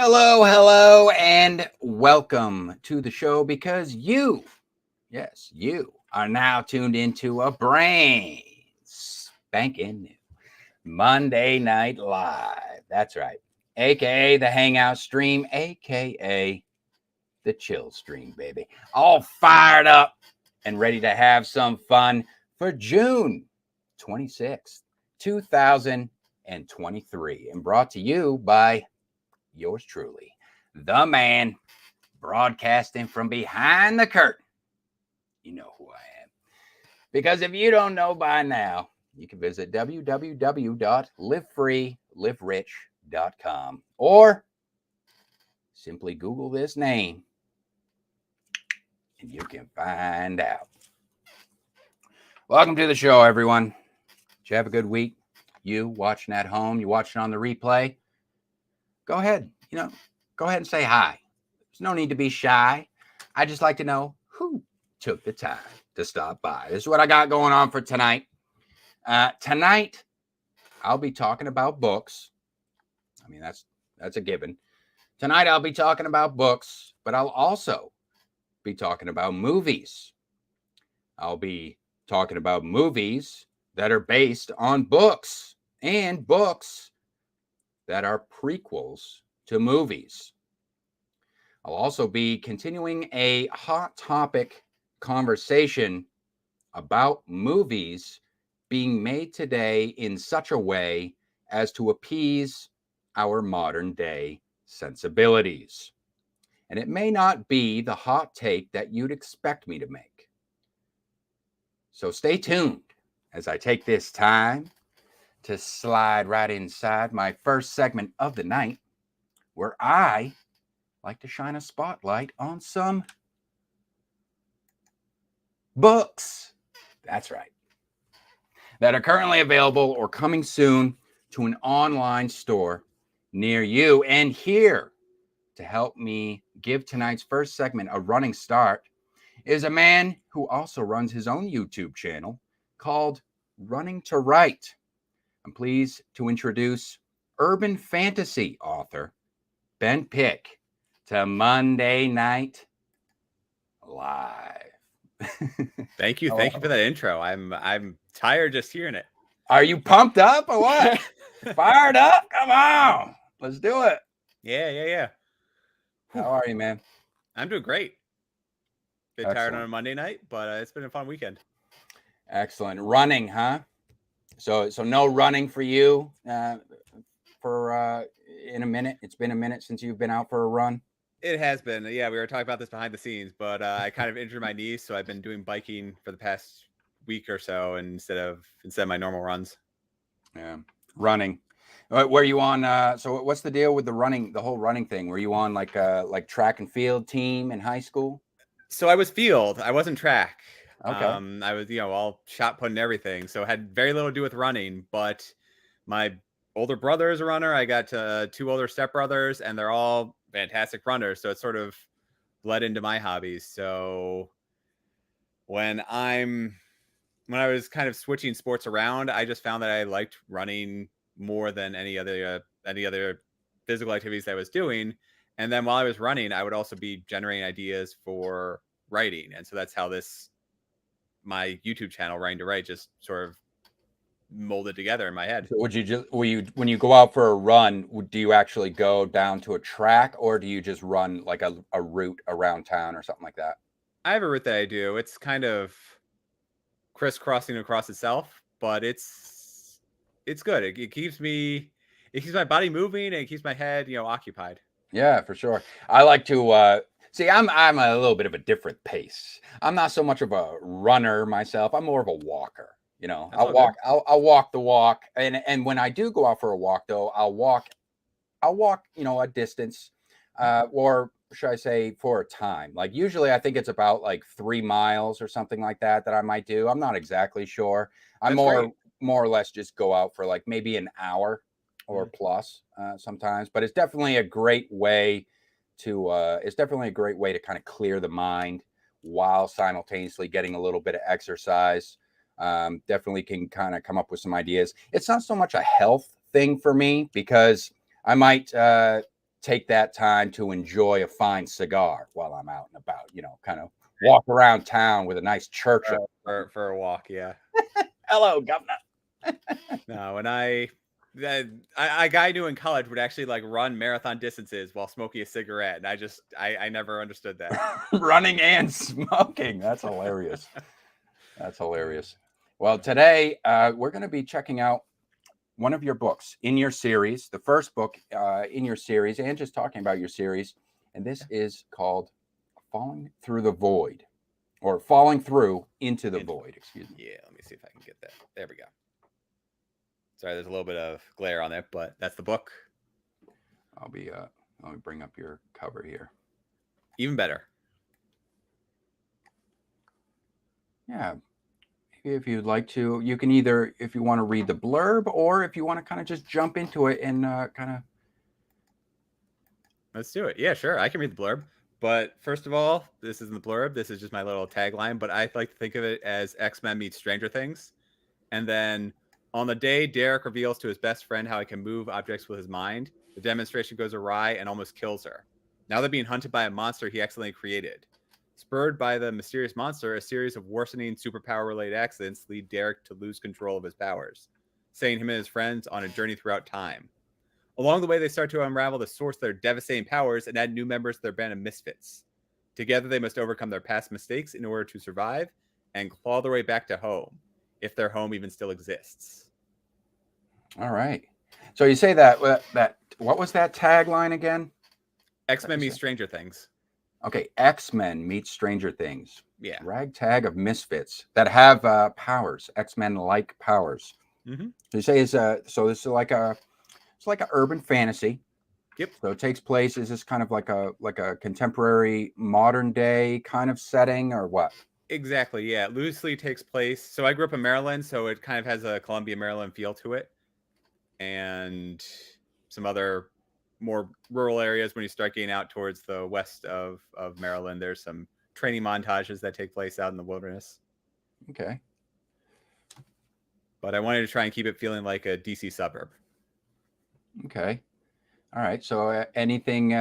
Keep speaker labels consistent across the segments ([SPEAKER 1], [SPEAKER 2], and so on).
[SPEAKER 1] Hello, and welcome to the show because you are now tuned into a brand spanking new Monday Night Live. That's right, aka the Hangout Stream, aka the Chill Stream, baby. All fired up and ready to have some fun for June 26th, 2023, and brought to you by yours truly, the man broadcasting from behind the curtain. You know who I am. Because if you don't know by now, you can visit www.livefreeliverich.com or simply Google this name and you can find out. Welcome to the show, everyone. Did you have a good week? You watching at home, you watching on the replay? Go ahead, go ahead and say hi. There's no need to be shy. I just like to know who took the time to stop by. This is what I got going on for tonight. Tonight, I'll be talking about books. I mean, that's a given. Tonight, I'll be talking about books, but I'll also be talking about movies. I'll be talking about movies that are based on books and books that are prequels to movies. I'll also be continuing a hot topic conversation about movies being made today in such a way as to appease our modern day sensibilities. And it may not be the hot take that you'd expect me to make. So stay tuned as I take this time to slide right inside my first segment of the night, where I like to shine a spotlight on some books. That's right. That are currently available or coming soon to an online store near you. And here to help me give tonight's first segment a running start is a man who also runs his own YouTube channel called Running to Wright. I'm pleased to introduce urban fantasy author Ben Pick to Monday Night Live.
[SPEAKER 2] Thank you for that intro. I'm tired just hearing it.
[SPEAKER 1] Are you pumped up or what? Fired up? Come on, let's do it.
[SPEAKER 2] Yeah.
[SPEAKER 1] How are you, man?
[SPEAKER 2] I'm doing great. Bit tired on a Monday night, but it's been a fun weekend.
[SPEAKER 1] Excellent. Running, huh? So no running for you for in a minute. It's been a minute since you've been out for a run.
[SPEAKER 2] It has been. Yeah, we were talking about this behind the scenes, but I kind of injured my knee, so I've been doing biking for the past week or so instead of my normal runs.
[SPEAKER 1] Yeah, running. Were you on? So what's the deal with the running? The whole running thing. Were you on like track and field team in high school?
[SPEAKER 2] So I was field. I wasn't track.
[SPEAKER 1] Okay.
[SPEAKER 2] I was, all shot put and everything. So it had very little to do with running, but my older brother is a runner. I got two older stepbrothers and they're all fantastic runners. So it sort of bled into my hobbies. So when I was kind of switching sports around, I just found that I liked running more than any other physical activities that I was doing. And then while I was running, I would also be generating ideas for writing. And so that's how my YouTube channel, Running to Write, just sort of molded together in my head.
[SPEAKER 1] So when you go out for a run, do you actually go down to a track or do you just run like a route around town or something like that?
[SPEAKER 2] I have a route that I do. It's kind of crisscrossing across itself, but it's good. It keeps my body moving and it keeps my head, occupied.
[SPEAKER 1] Yeah, for sure. I like to see. I'm a little bit of a different pace. I'm not so much of a runner myself. I'm more of a walker. I'll walk the walk, and when I do go out for a walk, though, I'll walk, a distance, or should I say, for a time. Like usually, I think it's about like 3 miles or something like that I might do. I'm not exactly sure. I'm more or less just go out for like maybe an hour or plus sometimes, but it's definitely a great way to kind of clear the mind while simultaneously getting a little bit of exercise. Definitely can kind of come up with some ideas. It's not so much a health thing for me because I might take that time to enjoy a fine cigar while I'm out and about, kind of walk around town with a nice Churchill.
[SPEAKER 2] For a walk, yeah.
[SPEAKER 1] Hello, governor.
[SPEAKER 2] No, when a guy I knew in college would actually like run marathon distances while smoking a cigarette, and I never understood that.
[SPEAKER 1] Running and smoking. That's hilarious. That's hilarious. Well, today we're going to be checking out one of your books in your series, the first book in your series, and just talking about your series. And this is called Falling Through the Void, or Falling Through into the Void. Excuse me.
[SPEAKER 2] Yeah, let me see if I can get that. There we go. Sorry, there's a little bit of glare on it, but that's the book.
[SPEAKER 1] Let me bring up your cover here.
[SPEAKER 2] Even better.
[SPEAKER 1] Yeah. If you'd like to, you can either, if you want to read the blurb, or if you want to kind of just jump into it and kind of.
[SPEAKER 2] Let's do it. Yeah, sure. I can read the blurb. But first of all, this isn't the blurb. This is just my little tagline. But I like to think of it as X-Men meets Stranger Things. And then on the day Derek reveals to his best friend how he can move objects with his mind, the demonstration goes awry and almost kills her. Now they're being hunted by a monster he accidentally created. Spurred by the mysterious monster, a series of worsening superpower-related accidents lead Derek to lose control of his powers, sending him and his friends on a journey throughout time. Along the way, they start to unravel the source of their devastating powers and add new members to their band of misfits. Together, they must overcome their past mistakes in order to survive and claw their way back to home, if their home even still exists.
[SPEAKER 1] All right. So you say that what was that tagline again?
[SPEAKER 2] X-Men meets Stranger Things.
[SPEAKER 1] Okay, X-Men meets Stranger Things.
[SPEAKER 2] Yeah.
[SPEAKER 1] Ragtag of misfits that have powers, X-Men-like powers.
[SPEAKER 2] Mm-hmm.
[SPEAKER 1] So you say so this is like a urban fantasy.
[SPEAKER 2] Yep.
[SPEAKER 1] So it takes place. Is this kind of like a contemporary modern day kind of setting, or what?
[SPEAKER 2] Exactly. Yeah. It loosely takes place. So I grew up in Maryland, so it kind of has a Columbia, Maryland feel to it, and some other more rural areas. When you start getting out towards the west of Maryland, there's some training montages that take place out in the wilderness.
[SPEAKER 1] Okay.
[SPEAKER 2] But I wanted to try and keep it feeling like a DC suburb.
[SPEAKER 1] Okay. All right. So anything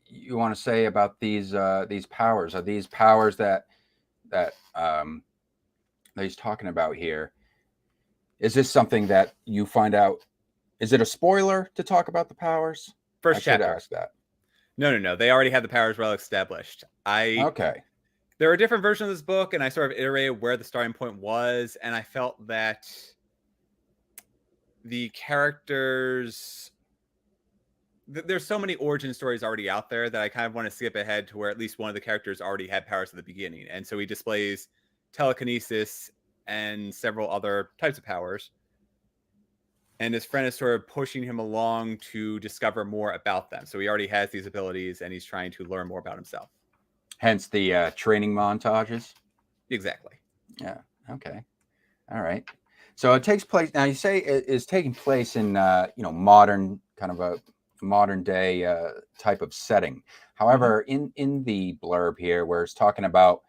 [SPEAKER 1] you want to say about these powers? Are these powers that he's talking about here? Is this something that you find out? Is it a spoiler to talk about the powers?
[SPEAKER 2] First chapter.
[SPEAKER 1] I should ask that.
[SPEAKER 2] No. They already had the powers well established.
[SPEAKER 1] Okay.
[SPEAKER 2] There were different versions of this book, and I sort of iterated where the starting point was, and I felt that the characters, there's so many origin stories already out there that I kind of want to skip ahead to where at least one of the characters already had powers at the beginning. And so he displays telekinesis and several other types of powers. And his friend is sort of pushing him along to discover more about them. So he already has these abilities, and he's trying to learn more about himself.
[SPEAKER 1] Hence the training montages.
[SPEAKER 2] Exactly.
[SPEAKER 1] Yeah. Okay. All right. So it takes place now. You say it is taking place in modern, kind of a modern day type of setting. However, in the blurb here, where it's talking about,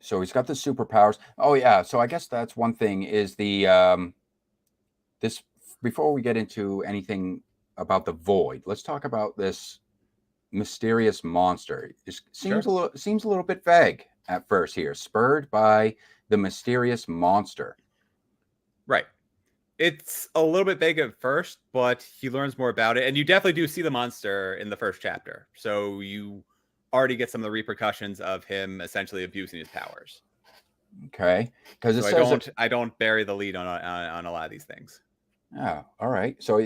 [SPEAKER 1] so he's got the superpowers. Oh yeah. So I guess that's one thing is the this. Before we get into anything about the void, let's talk about this mysterious monster. It seems a little bit vague at first here. Spurred by the mysterious monster.
[SPEAKER 2] Right. It's a little bit vague at first, but he learns more about it. And you definitely do see the monster in the first chapter. So you already get some of the repercussions of him essentially abusing his powers.
[SPEAKER 1] Okay. Because
[SPEAKER 2] I don't bury the lead on a lot of these things.
[SPEAKER 1] Oh, all right. So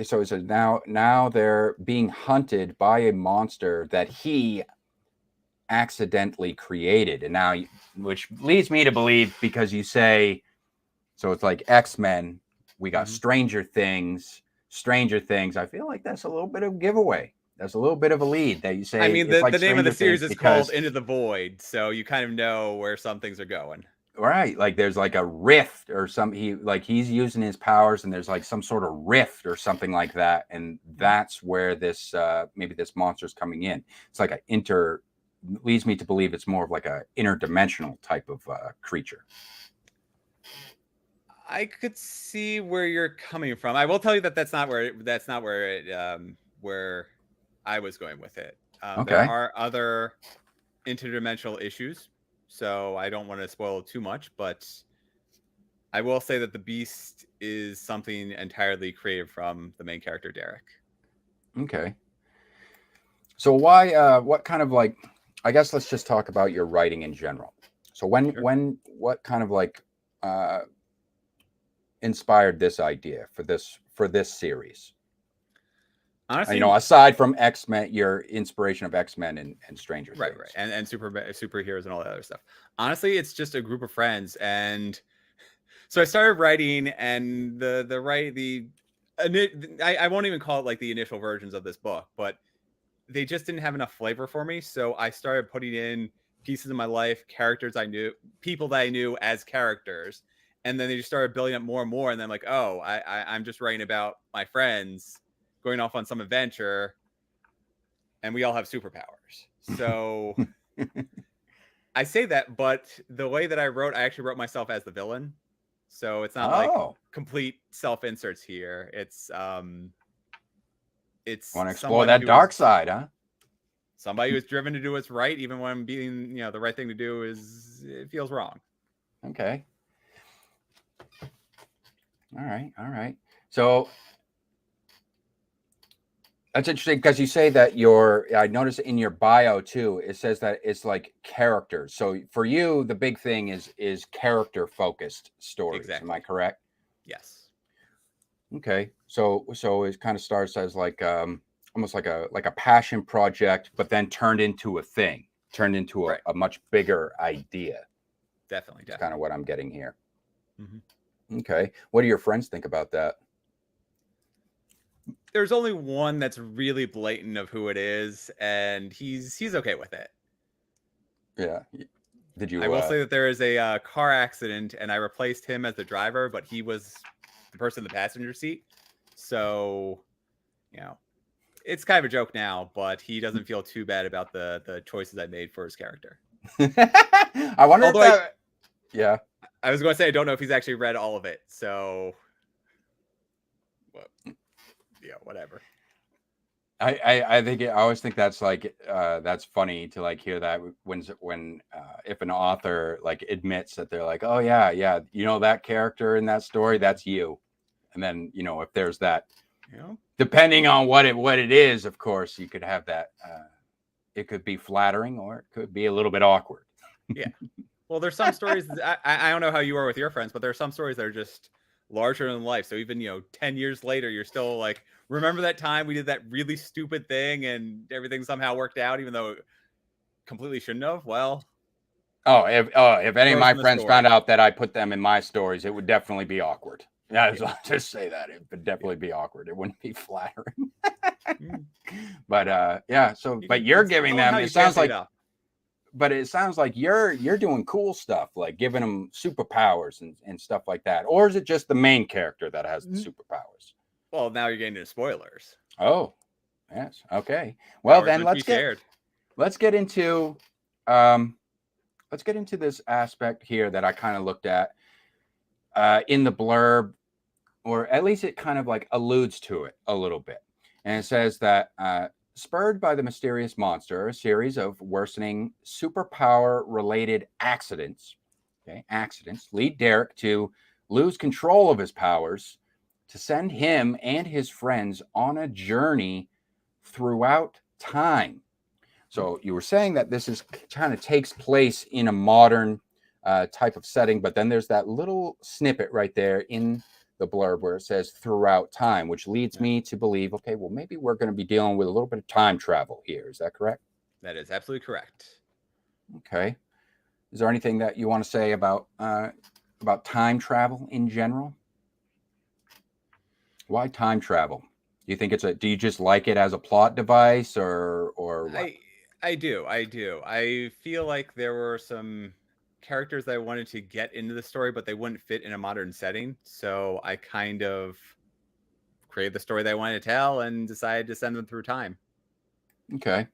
[SPEAKER 1] now they're being hunted by a monster that he accidentally created. And now, which leads me to believe, because you say, so it's like X-Men, we got Stranger Things. I feel like that's a little bit of giveaway. That's a little bit of a lead that you say.
[SPEAKER 2] I mean, the name of the series is called Into the Void, so you kind of know where some things are going.
[SPEAKER 1] Right, like there's like a rift or he's using his powers, and there's like some sort of rift or something like that, and that's where this maybe this monster's coming in. It's like leads me to believe it's more of like a interdimensional type of creature.
[SPEAKER 2] I could see where you're coming from. I will tell you that that's not where where I was going with it. There
[SPEAKER 1] Okay.
[SPEAKER 2] are other interdimensional issues, so I don't want to spoil too much, but I will say that the Beast is something entirely created from the main character, Derek.
[SPEAKER 1] Okay. So why what kind of like, I guess let's just talk about your writing in general. So what kind of like inspired this idea for this series?
[SPEAKER 2] Honestly,
[SPEAKER 1] You know, aside from X-Men, your inspiration of X-Men and Stranger
[SPEAKER 2] right,
[SPEAKER 1] Things.
[SPEAKER 2] right, and superheroes and all that other stuff. Honestly, it's just a group of friends, and so I started writing, and I won't even call it like the initial versions of this book, but they just didn't have enough flavor for me. So I started putting in pieces of my life, characters I knew, people that I knew as characters, and then they just started building up more and more. And then like, oh, I'm just writing about my friends going off on some adventure, and we all have superpowers. So I say that, but the way that I actually wrote myself as the villain. So it's not like complete self-inserts here. It's
[SPEAKER 1] want to explore that dark side, huh?
[SPEAKER 2] Somebody who's driven to do what's right, even when being, the right thing to do it feels wrong.
[SPEAKER 1] Okay. All right. So that's interesting because you say that I noticed in your bio too, it says that it's like characters. So for you, the big thing is character focused stories.
[SPEAKER 2] Exactly.
[SPEAKER 1] Am I correct?
[SPEAKER 2] Yes.
[SPEAKER 1] Okay. So it kind of starts as like almost like a passion project, but then turned into a thing, turned into a much bigger idea.
[SPEAKER 2] Definitely.
[SPEAKER 1] That's kind of what I'm getting here.
[SPEAKER 2] Mm-hmm.
[SPEAKER 1] Okay. What do your friends think about that?
[SPEAKER 2] There's only one that's really blatant of who it is, and he's okay with it.
[SPEAKER 1] Yeah. Did you?
[SPEAKER 2] I will say that there is a car accident, and I replaced him as the driver, but he was the person in the passenger seat. So, it's kind of a joke now, but he doesn't feel too bad about the choices I made for his character.
[SPEAKER 1] I wonder yeah.
[SPEAKER 2] I was going to say I don't know if he's actually read all of it, so whatever.
[SPEAKER 1] I think I always think that's like that's funny to like hear that when if an author like admits that they're like, oh yeah, that character in that story, that's you, and then if there's that, depending on what it is, of course you could have that. It could be flattering or it could be a little bit awkward.
[SPEAKER 2] Yeah. Well, there's some stories. I don't know how you are with your friends, but there are some stories that are just larger than life. So even 10 years later, you're still like, remember that time we did that really stupid thing and everything somehow worked out, even though it completely shouldn't have. Well,
[SPEAKER 1] if any of my friends found out that I put them in my stories, it would definitely be awkward. Yeah, I'll just say that it would definitely be awkward. It wouldn't be flattering. But yeah, so but you're giving them. It sounds like. But it sounds like you're doing cool stuff, like giving them superpowers and stuff like that. Or is it just the main character that has the superpowers?
[SPEAKER 2] Well, now you're getting into spoilers.
[SPEAKER 1] Oh, yes. Okay. Well, then let's get into this aspect here that I kind of looked at in the blurb, or at least it kind of like alludes to it a little bit. And it says that spurred by the mysterious monster, a series of worsening superpower-related accidents lead Derek to lose control of his powers, to send him and his friends on a journey throughout time. So you were saying that this is kind of takes place in a modern type of setting, but then there's that little snippet right there in the blurb where it says throughout time, which leads me to believe, okay, well, maybe we're going to be dealing with a little bit of time travel here. Is that correct?
[SPEAKER 2] That is absolutely correct.
[SPEAKER 1] Okay. Is there anything that you want to say about time travel in general? Why time travel? Do you think do you just like it as a plot device or what?
[SPEAKER 2] I do. I feel like there were some characters that I wanted to get into the story, but they wouldn't fit in a modern setting. So I kind of created the story that I wanted to tell and decided to send them through time.
[SPEAKER 1] Okay.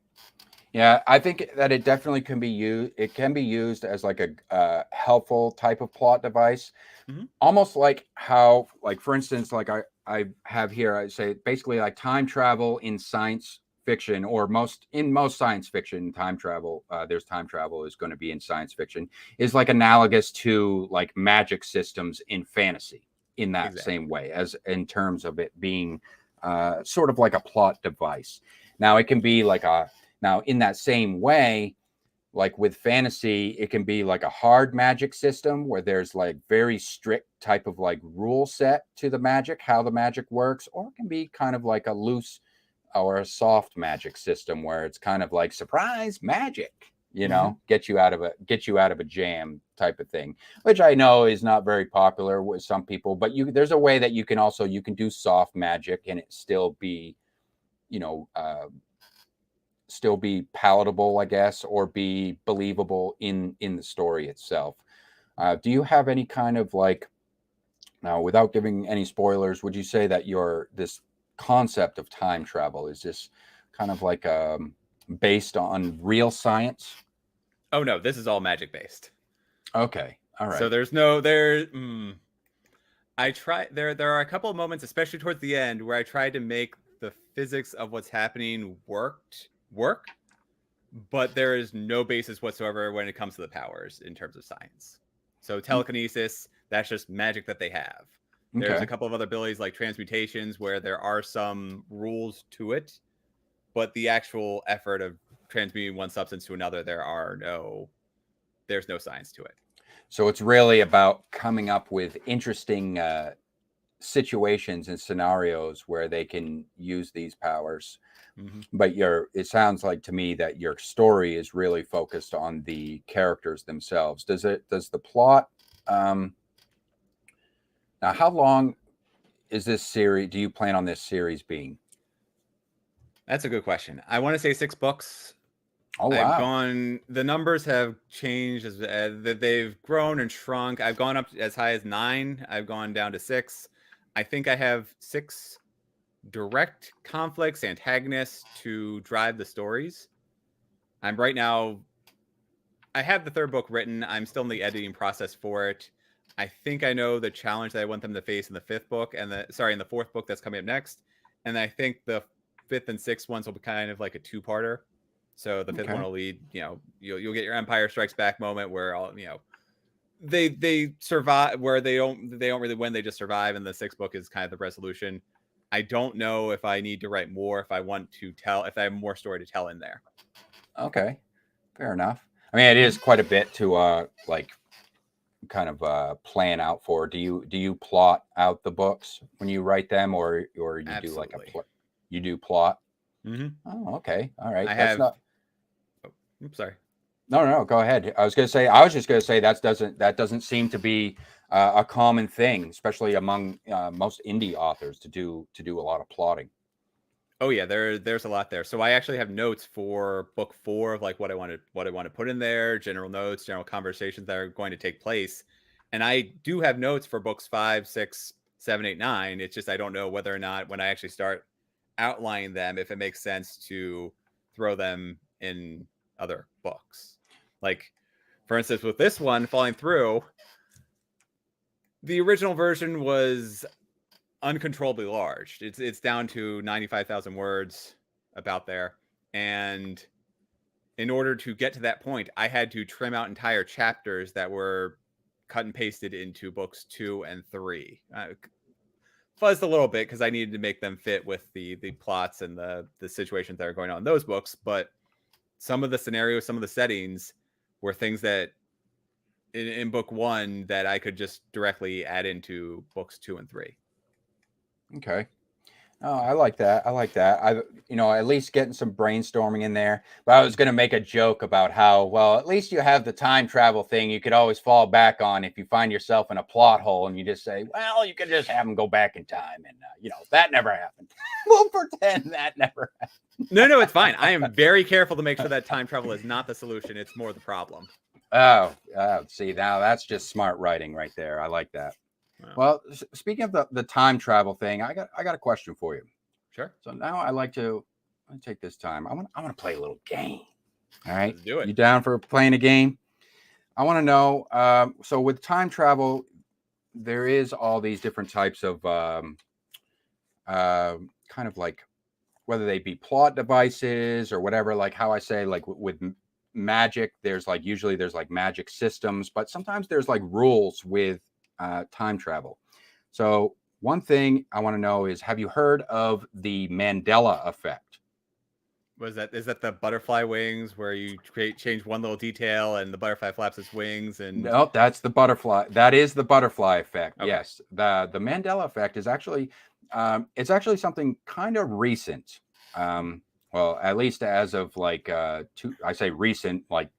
[SPEAKER 1] Yeah, I think that it definitely can be used. It can be used as like a helpful type of plot device,
[SPEAKER 2] Hmm.
[SPEAKER 1] almost like how, like for instance, like I have here, I say basically like time travel in science fiction, or most science fiction, time travel. There's time travel is going to be in science fiction, is like analogous to like magic systems in fantasy in that
[SPEAKER 2] Exactly.
[SPEAKER 1] same way, as in terms of it being sort of like a plot device. Now it can be like a now in that same way, like with fantasy, it can be like a hard magic system where there's like very strict type of like rule set to the magic, how the magic works, or it can be kind of like a loose or a soft magic system where it's kind of like surprise magic,
[SPEAKER 2] Hmm.
[SPEAKER 1] get you out of a jam type of thing, which I know is not very popular with some people, but there's a way that you can do soft magic and it still be, you know, still be palatable, I guess, or be believable in the story itself. Do you have any kind of like, now without giving any spoilers, would you say that your this concept of time travel is this kind of like based on real science?
[SPEAKER 2] Oh no, this is all magic based.
[SPEAKER 1] Okay, all
[SPEAKER 2] So
[SPEAKER 1] right,
[SPEAKER 2] there's no there. I try there. There are a couple of moments, especially towards the end, where I tried to make the physics of what's happening work, but there is no basis whatsoever when it comes to the powers in terms of science. So telekinesis, that's just magic that they have. There's a
[SPEAKER 1] okay.
[SPEAKER 2] couple of other abilities like transmutations where there are some rules to it, but the actual effort of transmuting one substance to another, there's no science to it.
[SPEAKER 1] So it's really about coming up with interesting situations and scenarios where they can use these powers.
[SPEAKER 2] Mm-hmm.
[SPEAKER 1] But it sounds like to me that your story is really focused on the characters themselves. Does the plot, um now how long is this series, do you plan on this series being?
[SPEAKER 2] That's a good question. I want to say 6 books.
[SPEAKER 1] Oh
[SPEAKER 2] I've
[SPEAKER 1] wow.
[SPEAKER 2] gone. The numbers have changed as they've grown and shrunk. I've gone up as high as 9. I've gone down to 6. I think I have 6 direct conflicts, antagonists to drive the stories. I'm right now. I have the 3rd book written. I'm still in the editing process for it. I think I know the challenge that I want them to face in the 5th book, and in the 4th book that's coming up next. And I think the 5th and 6th ones will be kind of like a 2-parter. So the 5th one
[SPEAKER 1] Okay.
[SPEAKER 2] will lead, you'll get your Empire Strikes Back moment where they survive, where they don't really win, they just survive, and the 6th book is kind of the resolution. I don't know if I need to write more, if I have more story to tell in there.
[SPEAKER 1] Okay, fair enough. I mean, it is quite a bit to like kind of plan out for. Do you plot out the books when you write them, or you do like
[SPEAKER 2] Absolutely.
[SPEAKER 1] you do plot?
[SPEAKER 2] Mm-hmm.
[SPEAKER 1] Oh, okay, all right.
[SPEAKER 2] I
[SPEAKER 1] That's
[SPEAKER 2] have.
[SPEAKER 1] not.
[SPEAKER 2] Oh, oops, sorry.
[SPEAKER 1] No, no, no. Go ahead. I was just gonna say that doesn't seem to be a common thing, especially among most indie authors to do a lot of plotting.
[SPEAKER 2] Oh yeah, there's a lot there. So I actually have notes for book 4 of like what I want to put in there, general notes, general conversations that are going to take place. And I do have notes for books 5, 6, 7, 8, 9. It's just I don't know whether or not when I actually start outlining them, if it makes sense to throw them in other books. Like, for instance, with this one, Falling Through, the original version was uncontrollably large. It's down to 95,000 words about there. And in order to get to that point, I had to trim out entire chapters that were cut and pasted into books 2 and 3. Fuzzed a little bit because I needed to make them fit with the plots and the situations that are going on in those books. But some of the scenarios, some of the settings were things that in book 1 that I could just directly add into books 2 and 3.
[SPEAKER 1] Okay. Oh, I like that. I like that. At least getting some brainstorming in there. But I was going to make a joke about how, well, at least you have the time travel thing you could always fall back on if you find yourself in a plot hole and you just say, well, you could just have them go back in time. And, that never happened. We'll pretend that never happened.
[SPEAKER 2] No, it's fine. I am very careful to make sure that time travel is not the solution. It's more the problem.
[SPEAKER 1] See, now that's just smart writing right there. I like that.
[SPEAKER 2] Wow.
[SPEAKER 1] Well, speaking of the time travel thing, I got a question for you.
[SPEAKER 2] Sure.
[SPEAKER 1] So now I like to take this time. I want to play a little game. All right.
[SPEAKER 2] Let's do it.
[SPEAKER 1] You down for playing a game? I want to know. So with time travel, there is all these different types of kind of like, whether they be plot devices or whatever, like how I say, like with magic, there's like usually there's like magic systems, but sometimes there's like rules with time travel. So one thing I want to know is, have you heard of the Mandela effect?
[SPEAKER 2] Is that the butterfly wings where you change one little detail and the butterfly flaps its wings? And
[SPEAKER 1] No, that's the butterfly. That is the butterfly effect.
[SPEAKER 2] Okay.
[SPEAKER 1] Yes, the Mandela effect is actually it's actually something kind of recent. Well, at least as of like I say recent, like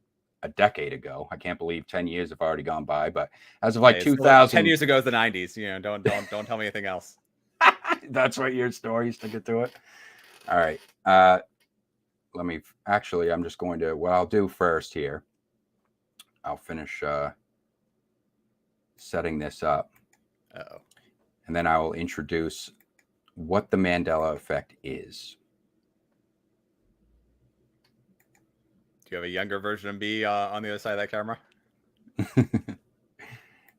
[SPEAKER 1] a decade ago. I can't believe 10 years have already gone by, but as of like
[SPEAKER 2] Hey,
[SPEAKER 1] 2000,
[SPEAKER 2] 10 years ago is the 90s. You know, don't tell me anything else.
[SPEAKER 1] that's what your story to get to it. All right. Let me actually, I'm just going to, what I'll do first here, I'll finish setting this up.
[SPEAKER 2] Uh-oh.
[SPEAKER 1] And then I will introduce what the Mandela effect is.
[SPEAKER 2] Do you have a younger version of me on the other side of that camera?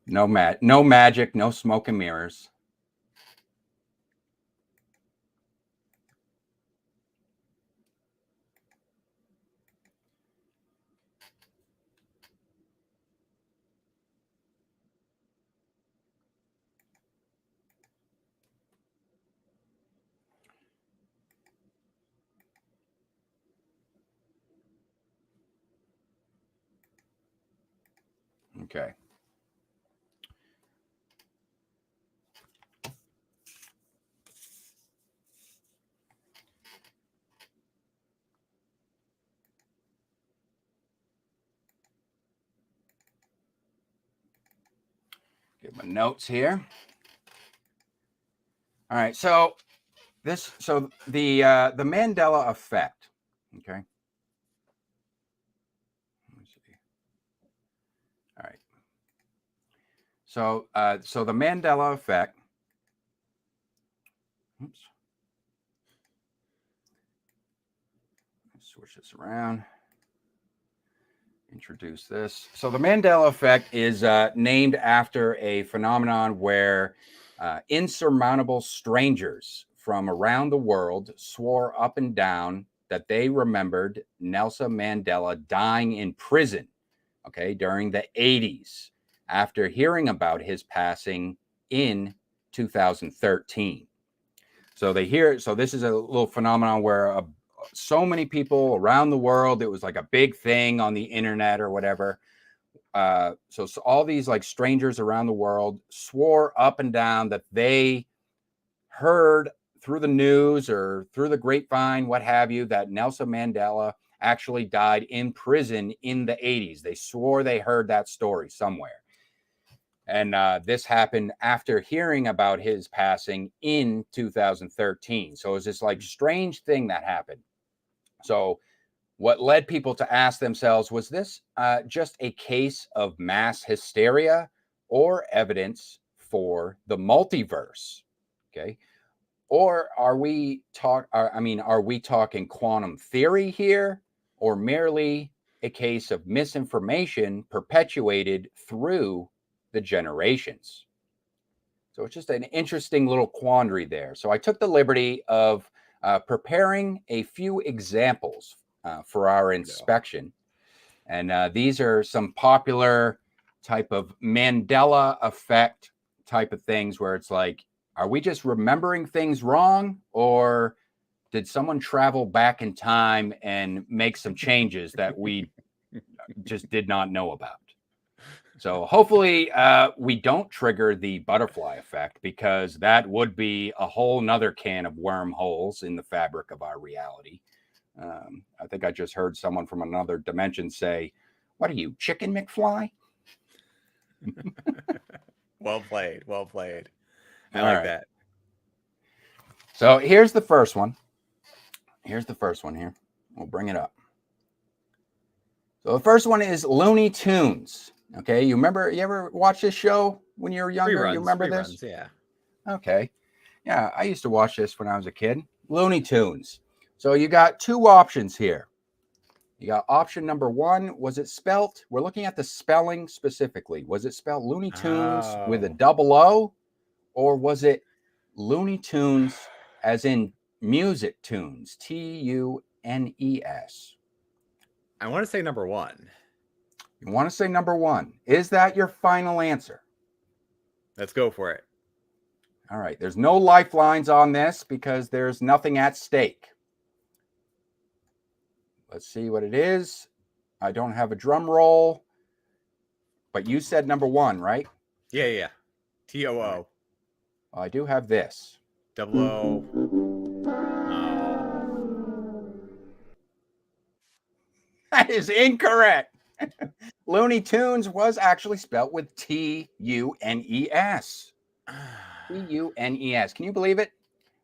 [SPEAKER 1] No magic, no smoke and mirrors. Okay. Get my notes here. All right, so the Mandela effect. Okay. Let me see. All right. So the Mandela effect. Oops. Switch this around. Introduce this. So the Mandela effect is named after a phenomenon where insurmountable strangers from around the world swore up and down that they remembered Nelson Mandela dying in prison, okay, during the 80s after hearing about his passing in 2013. So this is a little phenomenon where so many people around the world, it was like a big thing on the internet or whatever. So all these like strangers around the world swore up and down that they heard through the news or through the grapevine, what have you, that Nelson Mandela actually died in prison in the 80s. They swore they heard that story somewhere. And this happened after hearing about his passing in 2013. So it was this like strange thing that happened. So what led people to ask themselves, was this just a case of mass hysteria or evidence for the multiverse? Okay. Or are we talking quantum theory here, or merely a case of misinformation perpetuated through the generations? So it's just an interesting little quandary there. So I took the liberty of preparing a few examples for our inspection. And these are some popular type of Mandela effect type of things where it's like, are we just remembering things wrong, or did someone travel back in time and make some changes that we just did not know about? So hopefully we don't trigger the butterfly effect, because that would be a whole nother can of wormholes in the fabric of our reality. I think I just heard someone from another dimension say, "What are you, Chicken McFly?"
[SPEAKER 2] Well played. Well played. I
[SPEAKER 1] All
[SPEAKER 2] like
[SPEAKER 1] right.
[SPEAKER 2] that.
[SPEAKER 1] So here's the first one. Here's the first one here. We'll bring it up. So the first one is Looney Tunes. Okay, you ever watch this show when you were younger? You remember this?
[SPEAKER 2] Yeah.
[SPEAKER 1] Okay. Yeah, I used to watch this when I was a kid. Looney Tunes. So you got two options here. You got option number 1. Was it spelt? We're looking at the spelling specifically. Was it spelled Looney Tunes with a double O, or was it Looney Tunes as in music tunes? Tunes.
[SPEAKER 2] I want to say number 1.
[SPEAKER 1] You want to say number 1. Is that your final answer?
[SPEAKER 2] Let's go for it.
[SPEAKER 1] All right. There's no lifelines on this because there's nothing at stake. Let's see what it is. I don't have a drum roll, but you said number 1, right?
[SPEAKER 2] Yeah. TOO.
[SPEAKER 1] Well, I do have this.
[SPEAKER 2] Double O.
[SPEAKER 1] That is incorrect. Looney Tunes was actually spelled with Tunes. Tunes. Can you believe it?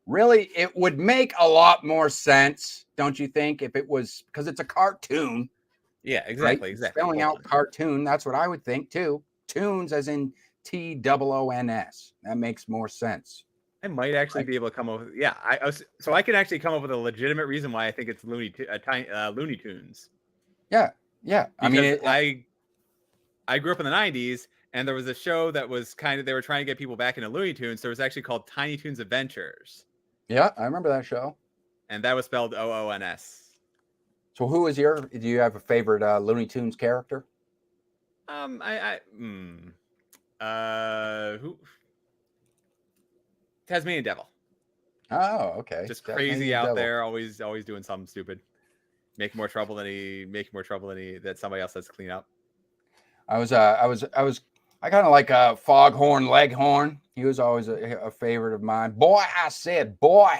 [SPEAKER 1] Really, it would make a lot more sense, don't you think, if it was because it's a cartoon.
[SPEAKER 2] Yeah, exactly.
[SPEAKER 1] Right?
[SPEAKER 2] Exactly.
[SPEAKER 1] Spelling out cartoon, that's what I would think too. Tunes as in TOONS. That makes more sense.
[SPEAKER 2] I might actually be able to come up with, so I can actually come up with a legitimate reason why I think it's Looney Tunes.
[SPEAKER 1] Yeah. I mean,
[SPEAKER 2] I grew up in the 90s, and there was a show that was they were trying to get people back into Looney Tunes. So it was actually called Tiny Toons Adventures.
[SPEAKER 1] Yeah, I remember that show.
[SPEAKER 2] And that was spelled OONS.
[SPEAKER 1] So do you have a favorite Looney Tunes character?
[SPEAKER 2] Who? Tasmanian Devil.
[SPEAKER 1] Oh, okay.
[SPEAKER 2] Just crazy out there, always doing something stupid. Making more trouble than that somebody else has to clean up. I
[SPEAKER 1] kind of like Foghorn Leghorn. He was always a favorite of mine. Boy, I said boy,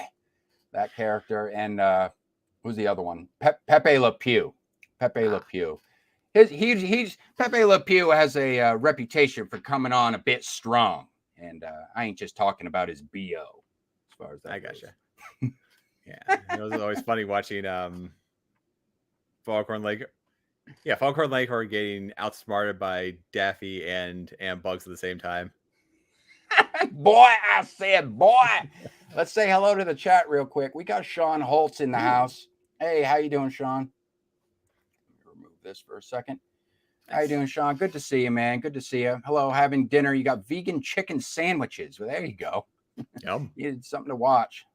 [SPEAKER 1] that character. And who's the other one? Pepe Le Pew. Le Pew. Pepe Le Pew has a reputation for coming on a bit strong, and I ain't just talking about his BO. As far as that
[SPEAKER 2] I
[SPEAKER 1] goes.
[SPEAKER 2] gotcha. Yeah, it was always funny watching Foghorn Leghorn getting outsmarted by Daffy and Bugs at the same time.
[SPEAKER 1] Boy, I said boy. Let's say hello to the chat real quick. We got Sean Holtz in the house. Hey, how you doing, Sean? Let me remove this for a second. How you doing, Sean? Good to see you, man. Good to see you. Hello, having dinner. You got vegan chicken sandwiches. Well, there you go.
[SPEAKER 2] Yum.
[SPEAKER 1] You need something to watch.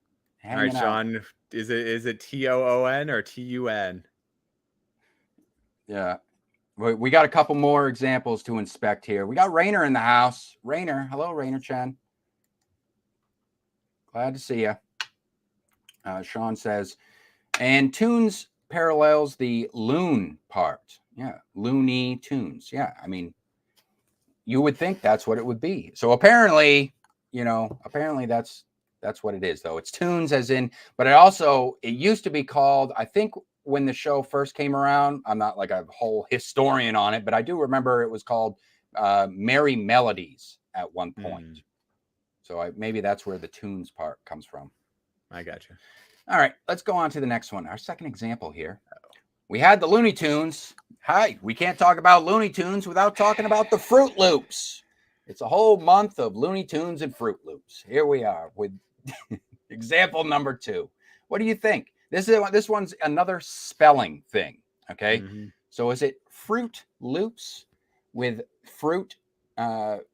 [SPEAKER 2] All right, Sean. Is it TOON or TUN?
[SPEAKER 1] Yeah. We got a couple more examples to inspect here. We got Rainer in the house. Rainer. Hello, Rainer Chen. Glad to see you. Sean says, and Tunes parallels the loon part. Yeah. Looney Tunes. Yeah. I mean, you would think that's what it would be. So apparently that's what it is, though. It's tunes as in, but it used to be called, I think, when the show first came around, I'm not like a whole historian on it, but I do remember it was called Merry Melodies at one point. So maybe that's where the tunes part comes from.
[SPEAKER 2] I got you.
[SPEAKER 1] All right, let's go on to the next one. Our second example here. We had the Looney Tunes. Hi, we can't talk about Looney Tunes without talking about the Fruit Loops. It's a whole month of Looney Tunes and Fruit Loops. Here we are with example number 2. What do you think? This one's another spelling thing. Okay. So is it Fruit Loops with fruit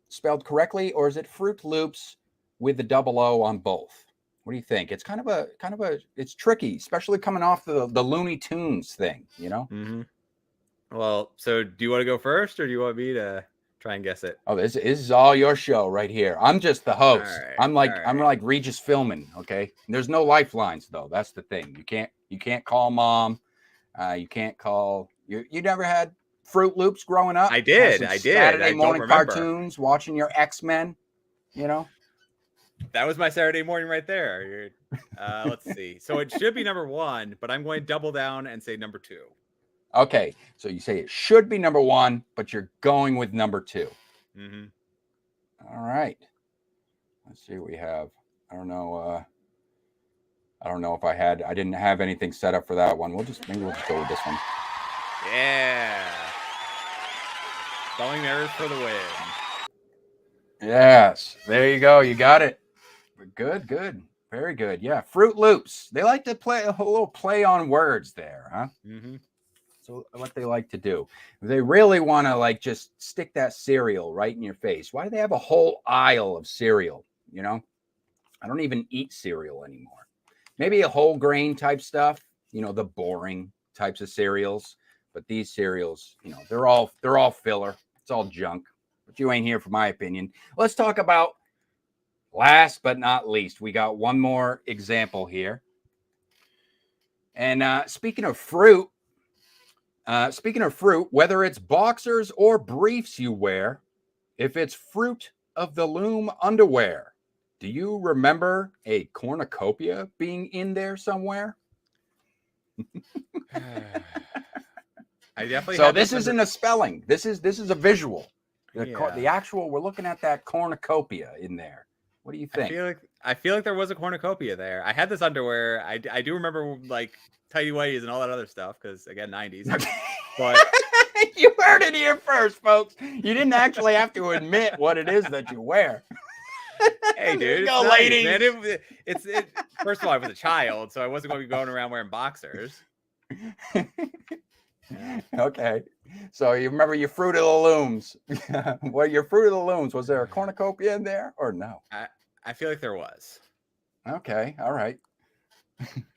[SPEAKER 1] spelled correctly, or is it Fruit Loops with the double O on both? What do you think? It's kind of a it's tricky, especially coming off the Looney Tunes thing,
[SPEAKER 2] Well, so do you want to go first, or do you want me to try and guess it?
[SPEAKER 1] Oh, this is all your show right here. I'm just the host.
[SPEAKER 2] Right,
[SPEAKER 1] I'm like Regis Philbin. Okay. There's no lifelines though. That's the thing. You can't call mom. You can't call you never had Fruit Loops growing up?
[SPEAKER 2] I did.
[SPEAKER 1] Saturday morning cartoons, watching your X-Men,
[SPEAKER 2] That was my Saturday morning right there. Let's see. So it should be number 1, but I'm going to double down and say number 2.
[SPEAKER 1] Okay, so you say it should be number 1, but you're going with number 2. All right. Let's see what we have. I don't know if I didn't have anything set up for that one. Maybe we'll just go with this one.
[SPEAKER 2] Yeah. Spelling errors for the win.
[SPEAKER 1] Yes, there you go. You got it. Good. Very good. Yeah, Fruit Loops. They like to play a little play on words there, huh? what they like to do. They really want to like just stick that cereal right in your face. Why do they have a whole aisle of cereal? You know, I don't even eat cereal anymore. Maybe a whole grain type stuff, you know, the boring types of cereals. But these cereals, you know, they're all filler. It's all junk. But you ain't here for my opinion. Let's talk about last but not least. We got one more example here. And speaking of fruit, whether it's boxers or briefs you wear, if it's Fruit of the Loom underwear, do you remember a cornucopia being in there somewhere?
[SPEAKER 2] I definitely.
[SPEAKER 1] So this isn't a spelling. This is a visual.
[SPEAKER 2] Yeah.
[SPEAKER 1] The actual. We're looking at that cornucopia in there. What do you think?
[SPEAKER 2] I feel like there was a cornucopia there. I had this underwear. I do remember like tighty whities and all that other stuff because again 90s. But
[SPEAKER 1] you heard it here first, folks. You didn't actually have to admit what it is that you wear.
[SPEAKER 2] Hey, dude,
[SPEAKER 1] go,
[SPEAKER 2] nice,
[SPEAKER 1] ladies.
[SPEAKER 2] Man. It's first of all, I was a child, so I wasn't going to be going around wearing boxers.
[SPEAKER 1] Okay, so you remember your Fruit of the Looms? Well, your Fruit of the Looms, was there a cornucopia in there or no?
[SPEAKER 2] I feel like there was.
[SPEAKER 1] Okay, all right.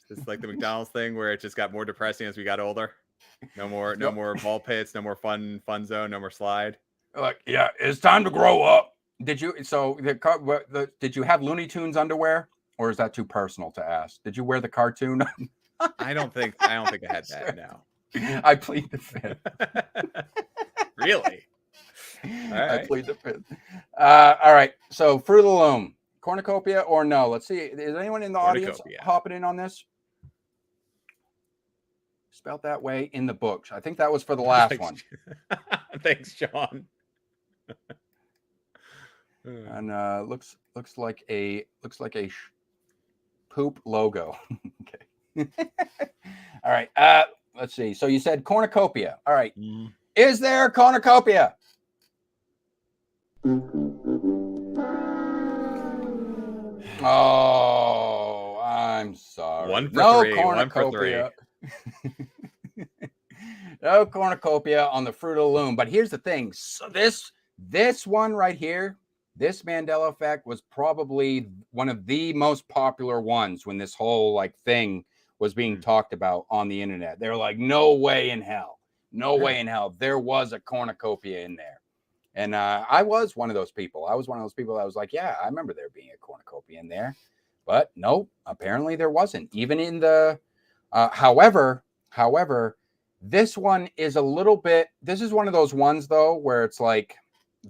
[SPEAKER 2] It's like the McDonald's thing where it just got more depressing as we got older. No more ball pits, no more fun zone, no more slide.
[SPEAKER 1] Look, yeah, it's time to grow up. Did you? So did you have Looney Tunes underwear, or is that too personal to ask? Did you wear the cartoon?
[SPEAKER 2] I don't think I had that. No.
[SPEAKER 1] I plead the fifth.
[SPEAKER 2] Really? All right.
[SPEAKER 1] I plead the fifth. All right. So Fruit of the Loom, cornucopia or no? Let's see. Is anyone in the audience hopping in on this? Spelled that way in the books. I think that was for the last one.
[SPEAKER 2] Thanks, Sean.
[SPEAKER 1] And looks like a poop logo. Okay. All right. Let's see. So you said cornucopia. All right. Is there a cornucopia? Oh, I'm sorry.
[SPEAKER 2] One for three.
[SPEAKER 1] Cornucopia. No cornucopia on the Fruit of the Loom. But here's the thing. So this one right here, this Mandela effect was probably one of the most popular ones when this whole like thing was being talked about on the internet. They were like, no way in hell. No way in hell. There was a cornucopia in there. And I was one of those people. I was one of those people that was like, yeah, I remember there being a cornucopia in there. But no, apparently there wasn't. Even in the, however, this one is a little bit, this is one of those ones though, where it's like,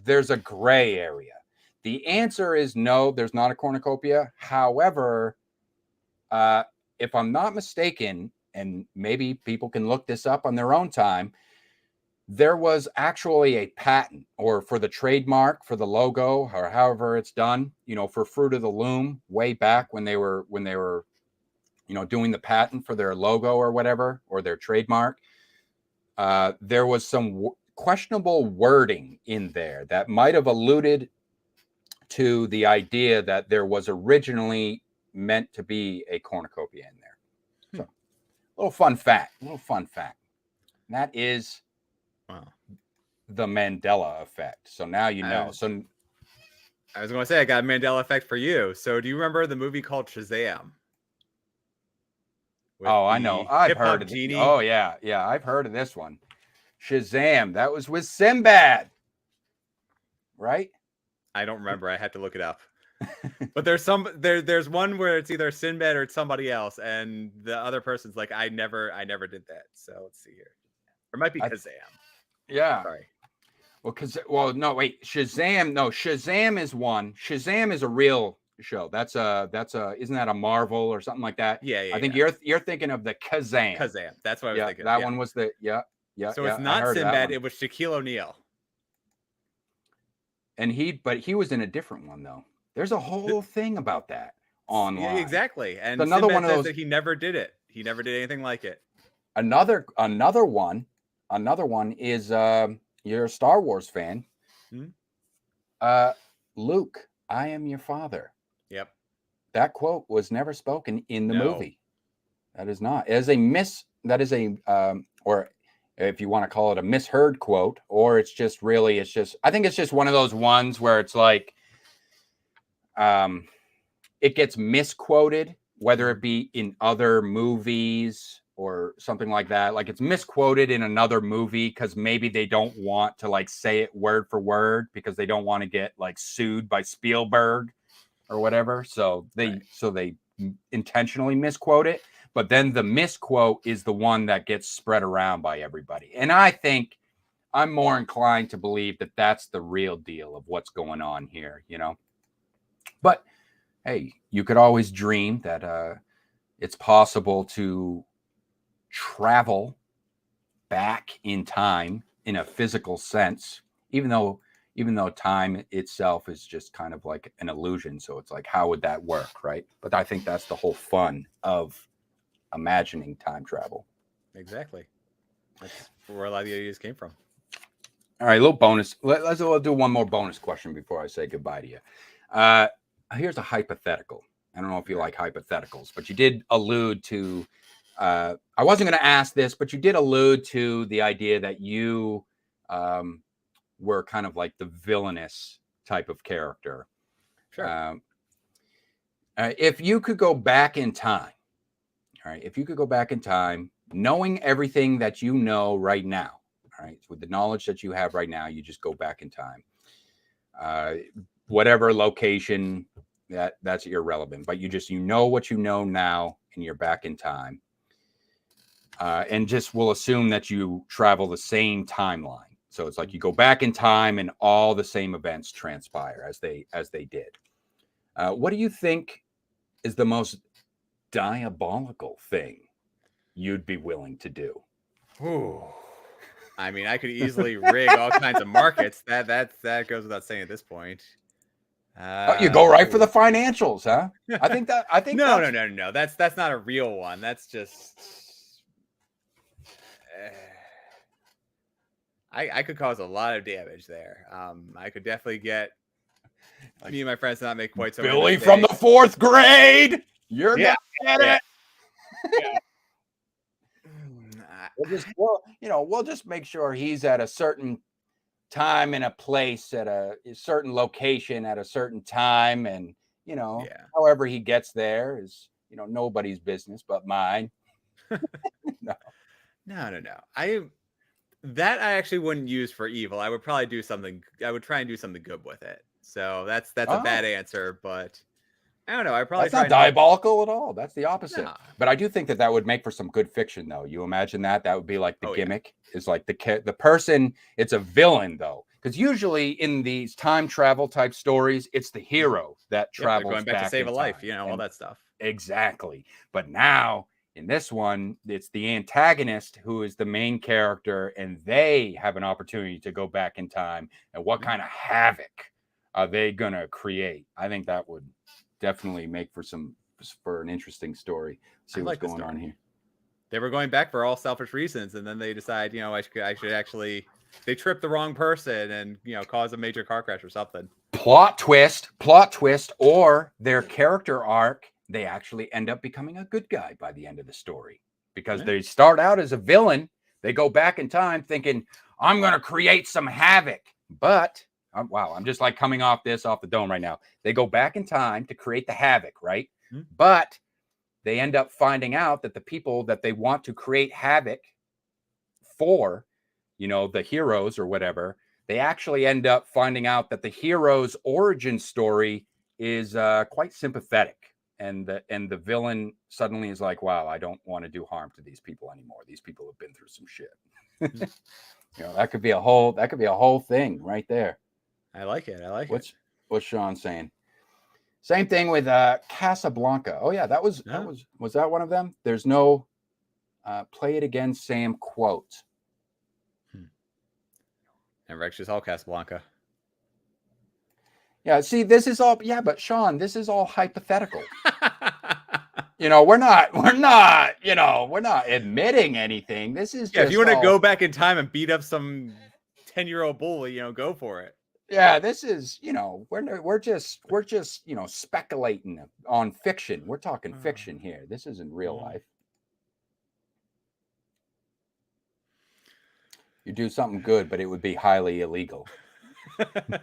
[SPEAKER 1] there's a gray area. The answer is no, there's not a cornucopia. However, if I'm not mistaken, and maybe people can look this up on their own time, there was actually a patent or for the trademark for the logo or however it's done, you know, for Fruit of the Loom way back when they were, you know, doing the patent for their logo or whatever, or their trademark. There was some questionable wording in there that might have alluded to the idea that there was originally meant to be a cornucopia in there. So, little fun fact. And that is the Mandela effect. So now you know.
[SPEAKER 2] I was going to say I got a Mandela effect for you. So do you remember the movie called Shazam?
[SPEAKER 1] Oh, I know. I've heard of it. Oh, yeah. Yeah, I've heard of this one. Shazam. That was with Sinbad. Right? I
[SPEAKER 2] don't remember. I had to look it up. But there's one where it's either Sinbad or it's somebody else, and the other person's like, I never did that. So let's see here. Or it might be Kazam.
[SPEAKER 1] Yeah. Sorry. No, wait. Shazam. No, Shazam is one. Shazam is a real show. That's isn't that a Marvel or something like that?
[SPEAKER 2] Yeah.
[SPEAKER 1] I think you're thinking of the Kazam.
[SPEAKER 2] Kazam. That's what I was thinking.
[SPEAKER 1] That one was the So
[SPEAKER 2] it's not Sinbad. It was Shaquille O'Neal.
[SPEAKER 1] And he was in a different one though. There's a whole thing about that online.
[SPEAKER 2] Yeah, exactly. And
[SPEAKER 1] it's another one of those
[SPEAKER 2] that he never did it. He never did anything like it.
[SPEAKER 1] Another one is you're a Star Wars fan. Luke, I am your father.
[SPEAKER 2] Yep.
[SPEAKER 1] That quote was never spoken in the movie. That is not. It is a if you want to call it a misheard quote, or it's just really, I think it's just one of those ones where it's like, it gets misquoted, whether it be in other movies or something like that. Like it's misquoted in another movie because maybe they don't want to like say it word for word because they don't want to get like sued by Spielberg or whatever. So they intentionally misquote it. But then the misquote is the one that gets spread around by everybody. And I think I'm more inclined to believe that that's the real deal of what's going on here, you know. But hey, you could always dream that it's possible to travel back in time in a physical sense, even though time itself is just kind of like an illusion. So it's like, how would that work, right? But I think that's the whole fun of imagining time travel.
[SPEAKER 2] Exactly. That's where a lot of the ideas came from.
[SPEAKER 1] All right, a little bonus. Let's do one more bonus question before I say goodbye to you. Here's a hypothetical. I don't know if you like hypotheticals, but you did allude to, I wasn't going to ask this, but you did allude to the idea that you were kind of like the villainous type of character.
[SPEAKER 2] Sure.
[SPEAKER 1] If you could go back in time, all right, if you could go back in time, knowing everything that you know right now, all right, with the knowledge that you have right now, you just go back in time. Whatever location, that's irrelevant, but you know what you know now, and you're back in time. And just we'll assume that you travel the same timeline. So it's like you go back in time and all the same events transpire as they did. What do you think is the most diabolical thing you'd be willing to do?
[SPEAKER 2] Ooh. I mean, I could easily rig all kinds of markets. That goes without saying at this point.
[SPEAKER 1] You go right for the financials, huh? I think
[SPEAKER 2] no. That's not a real one. That's just I could cause a lot of damage there. I could definitely get me and my friends to not make quite so many
[SPEAKER 1] Billy
[SPEAKER 2] mistakes.
[SPEAKER 1] from the 4th grade. You're gonna get it.
[SPEAKER 2] Yeah.
[SPEAKER 1] We'll just make sure he's at a certain time and a place at a certain location at a certain time, and however he gets there is nobody's business but mine.
[SPEAKER 2] No. I actually wouldn't use for evil. I would probably do something. I would try and do something good with it. So that's a bad answer, but I don't know. I probably
[SPEAKER 1] that's not diabolical at all. That's the opposite. No. But I do think that would make for some good fiction, though. You imagine that would be like the gimmick is like the person. It's a villain though, because usually in these time travel type stories, it's the hero that travels
[SPEAKER 2] going back to save a life. All that stuff.
[SPEAKER 1] Exactly. But now in this one, it's the antagonist who is the main character, and they have an opportunity to go back in time. And what kind of havoc are they gonna create? I think that would definitely make for an interesting story. See what's going on here.
[SPEAKER 2] They were going back for all selfish reasons, and then they decide, I should actually. They trip the wrong person and cause a major car crash or something.
[SPEAKER 1] Plot twist, or their character arc. They actually end up becoming a good guy by the end of the story because they start out as a villain. They go back in time thinking, I'm going to create some havoc. But, wow, I'm just like coming off the dome right now. They go back in time to create the havoc, right? Mm-hmm. But they end up finding out that the people that they want to create havoc for, the heroes or whatever, they actually end up finding out that the hero's origin story is quite sympathetic. And the villain suddenly is like, wow, I don't want to do harm to these people anymore. These people have been through some shit. That could be a whole thing right there.
[SPEAKER 2] I like it.
[SPEAKER 1] What's Sean saying? Same thing with Casablanca. Oh yeah, was that one of them? There's no play it again, Sam quote.
[SPEAKER 2] And Rex just all Casablanca.
[SPEAKER 1] Yeah, see, this is all. Yeah, but Sean, this is all hypothetical. We're not admitting anything. This is just
[SPEAKER 2] if you want to go back in time and beat up some 10-year-old bully, go for it.
[SPEAKER 1] Yeah, this is, we're just speculating on fiction. We're talking fiction here. This isn't real life. You do something good, but it would be highly illegal.
[SPEAKER 2] There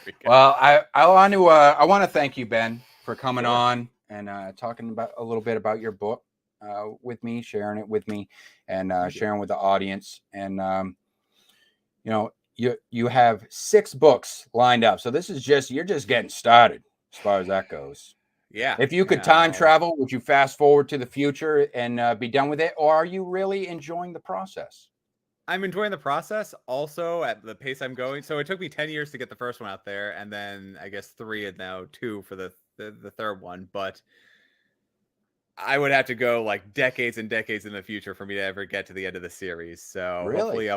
[SPEAKER 2] we go.
[SPEAKER 1] Well, I want to thank you, Ben, for coming on and talking about a little bit about your book with me, sharing it with me, and sharing with the audience. And you know, you have 6 books lined up, so this is you're just getting started as far as that goes.
[SPEAKER 2] Yeah.
[SPEAKER 1] If you could time travel, would you fast forward to the future and be done with it, or are you really enjoying the process?
[SPEAKER 2] I'm enjoying the process also at the pace I'm going. So it took me 10 years to get the first one out there, and then I guess 3 and now 2 for the third one. But I would have to go like decades and decades in the future for me to ever get to the end of the series. So
[SPEAKER 1] Really?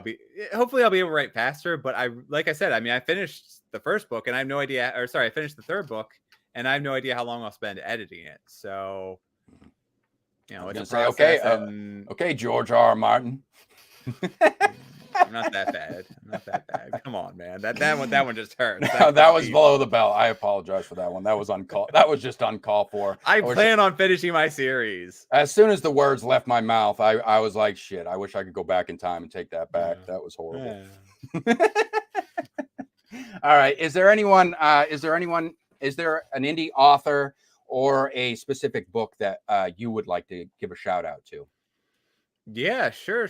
[SPEAKER 2] hopefully I'll be able to write faster. But like I said, I mean, I finished the first book and I have no idea, or sorry, I finished the third book and I have no idea how long I'll spend editing it. So, you know, it's a process.
[SPEAKER 1] Okay, George R. Martin.
[SPEAKER 2] I'm not that bad. I'm not that bad. Come on, man. That one just hurt.
[SPEAKER 1] That was below the belt. I apologize for that one. That was uncalled. That was just uncalled for.
[SPEAKER 2] I plan on finishing my series.
[SPEAKER 1] As soon as the words left my mouth, I was like, shit. I wish I could go back in time and take that back. That was horrible. All right. Is there an indie author or a specific book that you would like to give a shout out to?
[SPEAKER 2] Yeah, sure.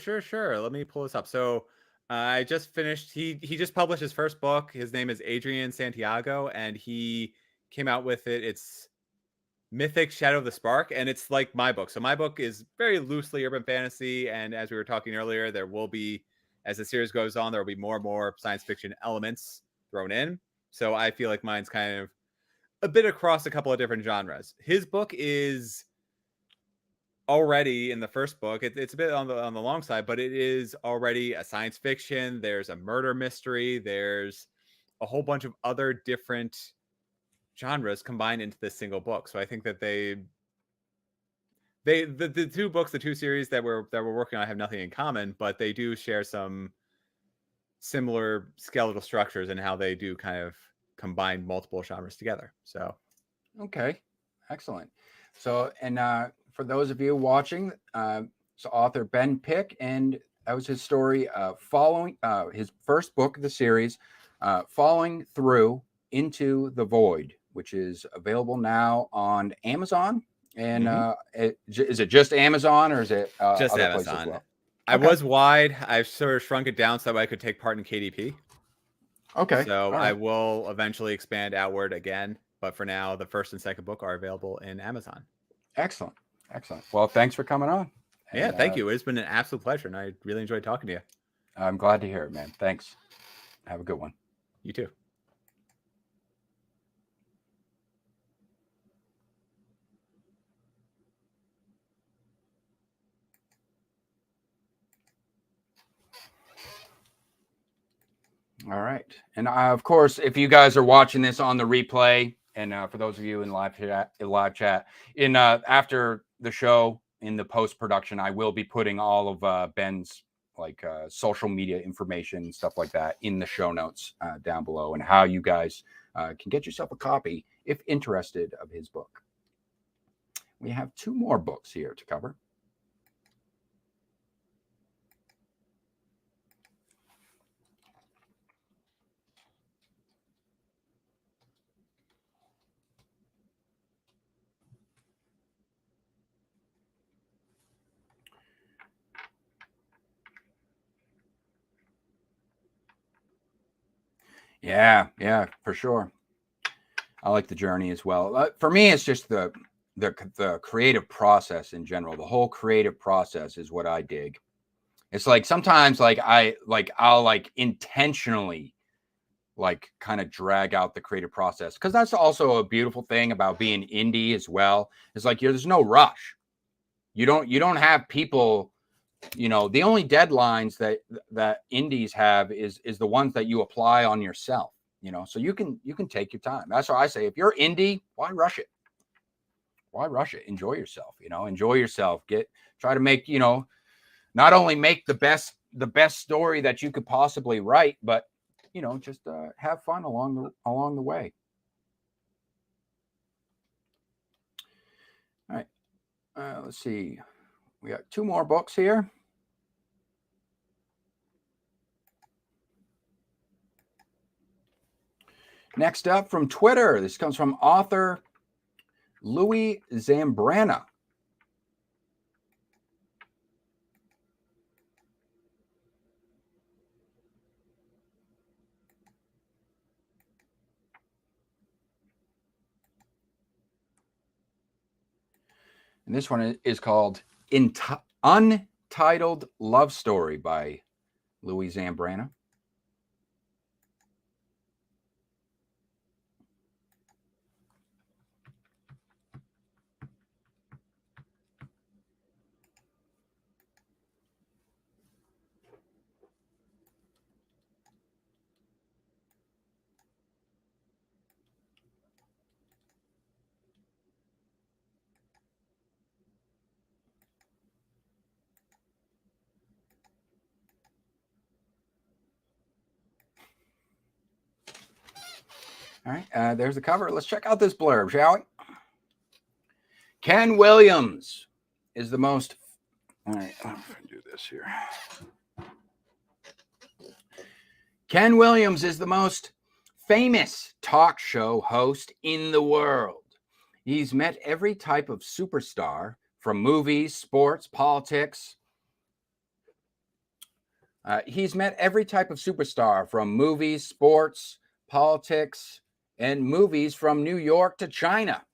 [SPEAKER 2] Let me pull this up. So I just finished. He just published his first book. His name is Adrian Santiago, and he came out with it. It's Mythic Shadow of the Spark, and it's like my book. So my book is very loosely urban fantasy, and as we were talking earlier, there will be, as the series goes on, there will be more and more science fiction elements thrown in. So I feel like mine's kind of a bit across a couple of different genres. His book is already in the first book. It's a bit on the long side, but it is already a science fiction. There's a murder mystery. There's a whole bunch of other different genres combined into this single book. So I think that the 2 books, the 2 series that we're working on have nothing in common, but they do share some similar skeletal structures and how they do kind of combine multiple genres together. So
[SPEAKER 1] okay, excellent. So and for those of you watching, so author Ben Pick, and that was his story following his first book of the series, Falling Through Into the Void, which is available now on Amazon. And is it just Amazon, or is it
[SPEAKER 2] just
[SPEAKER 1] other
[SPEAKER 2] Amazon?
[SPEAKER 1] places as well?
[SPEAKER 2] I was wide. I've sort of shrunk it down so that I could take part in KDP.
[SPEAKER 1] Okay.
[SPEAKER 2] So I will eventually expand outward again. But for now, the first and second book are available in Amazon.
[SPEAKER 1] Excellent. Well, thanks for coming on.
[SPEAKER 2] Yeah, thank you. It's been an absolute pleasure, and I really enjoyed talking to you.
[SPEAKER 1] I'm glad to hear it, man. Thanks. Have a good one.
[SPEAKER 2] You too.
[SPEAKER 1] All right. And of course, if you guys are watching this on the replay, and for those of you in live chat, in after the show in the post production, I will be putting all of Ben's social media information, stuff like that, in the show notes down below, and how you guys can get yourself a copy if interested of his book. We have 2 more books here to cover. Yeah, for sure. I like the journey as well. For me, it's just the creative process in general. The whole creative process is what I dig. It's like sometimes I'll intentionally kind of drag out the creative process, because that's also a beautiful thing about being indie as well. It's like there's no rush. You don't have people. The only deadlines that indies have is the ones that you apply on yourself. So you can take your time. That's why I say, if you're indie, why rush it? Enjoy yourself. Enjoy yourself. Try to make not only make the best story that you could possibly write, but just have fun along the way. All right. Let's see. We got 2 more books here. Next up from Twitter, this comes from author Louis Zambrana. And this one is called Untitled Love Story by Louis Zambrana. All right, there's the cover. Let's check out this blurb, shall we? Ken Williams is the most... All right, I'm going to do this here. Ken Williams is the most famous talk show host in the world. He's met every type of superstar, from movies, sports, politics. He's met every type of superstar, from movies, sports, politics, and movies from New York to China.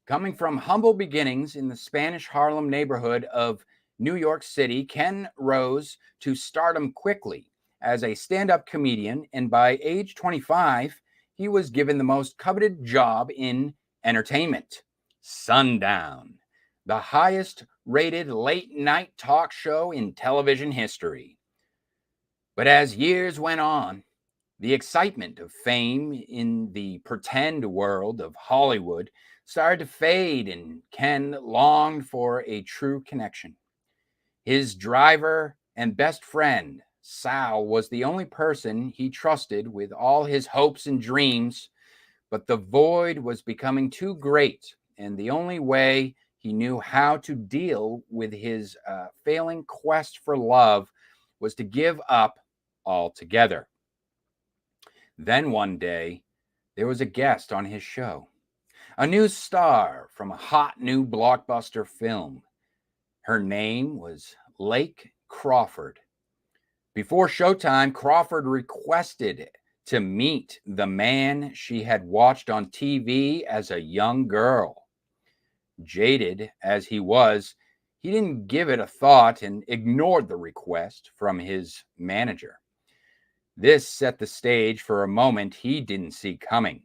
[SPEAKER 1] Coming from humble beginnings in the Spanish Harlem neighborhood of New York City, Ken rose to stardom quickly as a stand-up comedian, and by age 25, he was given the most coveted job in entertainment, Sundown, the highest-rated late-night talk show in television history. But as years went on, the excitement of fame in the pretend world of Hollywood started to fade, and Ken longed for a true connection. His driver and best friend, Sal, was the only person he trusted with all his hopes and dreams, but the void was becoming too great, and the only way he knew how to deal with his failing quest for love was to give up altogether. Then one day, there was a guest on his show, a new star from a hot new blockbuster film. Her name was Lake Crawford. Before showtime, Crawford requested to meet the man she had watched on TV as a young girl. Jaded as he was, he didn't give it a thought and ignored the request from his manager. This set the stage for a moment he didn't see coming.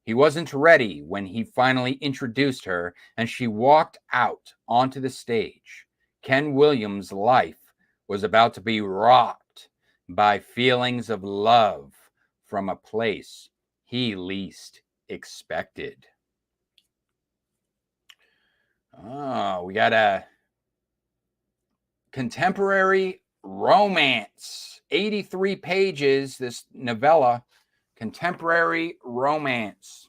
[SPEAKER 1] He wasn't ready when he finally introduced her and she walked out onto the stage. Ken Williams' life was about to be rocked by feelings of love from a place he least expected. Oh, we got a contemporary romance. 83 pages, this novella, contemporary romance.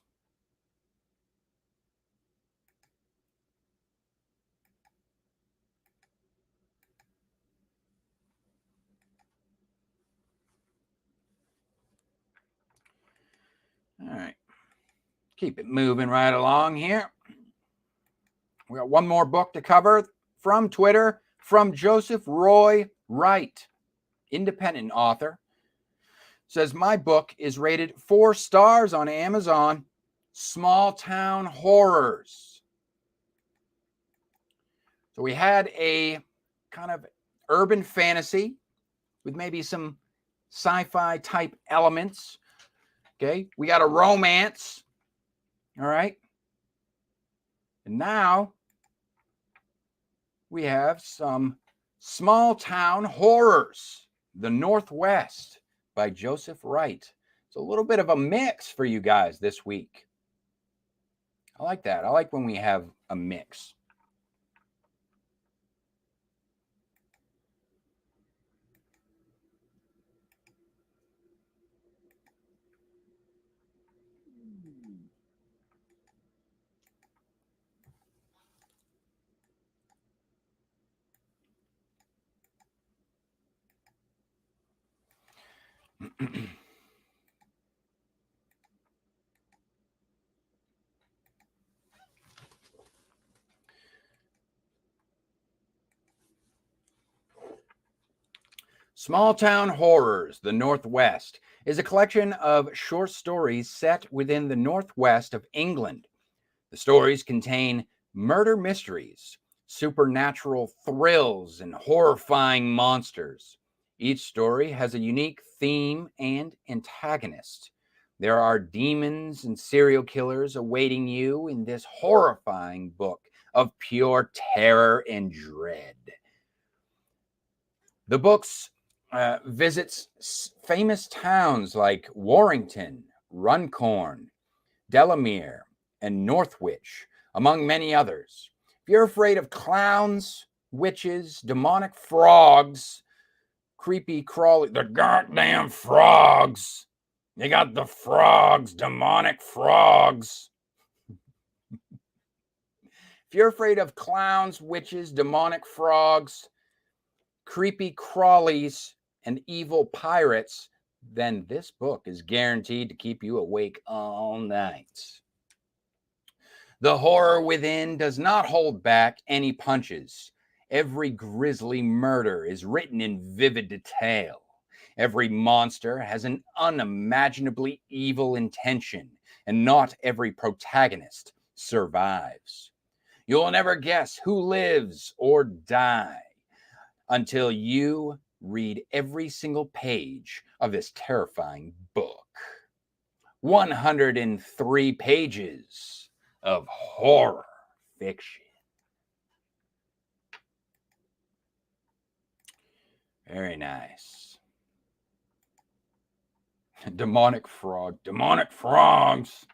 [SPEAKER 1] All right. Keep it moving right along here. We got one more book to cover from Twitter, from Joseph Roy Wright, independent author. Says, my book is rated 4 stars on Amazon. Small Town Horrors. So we had a kind of urban fantasy with maybe some sci-fi type elements. Okay, we got a romance. All right. And now we have some small town horrors, The Northwest by Joseph Wright. It's a little bit of a mix for you guys this week. I like that. I like when we have a mix. Small Town Horrors, the Northwest, is a collection of short stories set within the northwest of England. The stories contain murder mysteries, supernatural thrills, and horrifying monsters. Each story has a unique theme and antagonist. There are demons and serial killers awaiting you in this horrifying book of pure terror and dread. The books visits famous towns like Warrington, Runcorn, Delamere, and Northwich, among many others. If you're afraid of clowns, witches, demonic frogs, creepy crawly, the goddamn frogs. You got the frogs, demonic frogs. If you're afraid of clowns, witches, demonic frogs, creepy crawlies, and evil pirates, then this book is guaranteed to keep you awake all night. The horror within does not hold back any punches. Every grisly murder is written in vivid detail. Every monster has an unimaginably evil intention, and not every protagonist survives. You'll never guess who lives or die until you read every single page of this terrifying book. 103 pages of horror fiction. Very nice. Demonic frog, demonic frogs.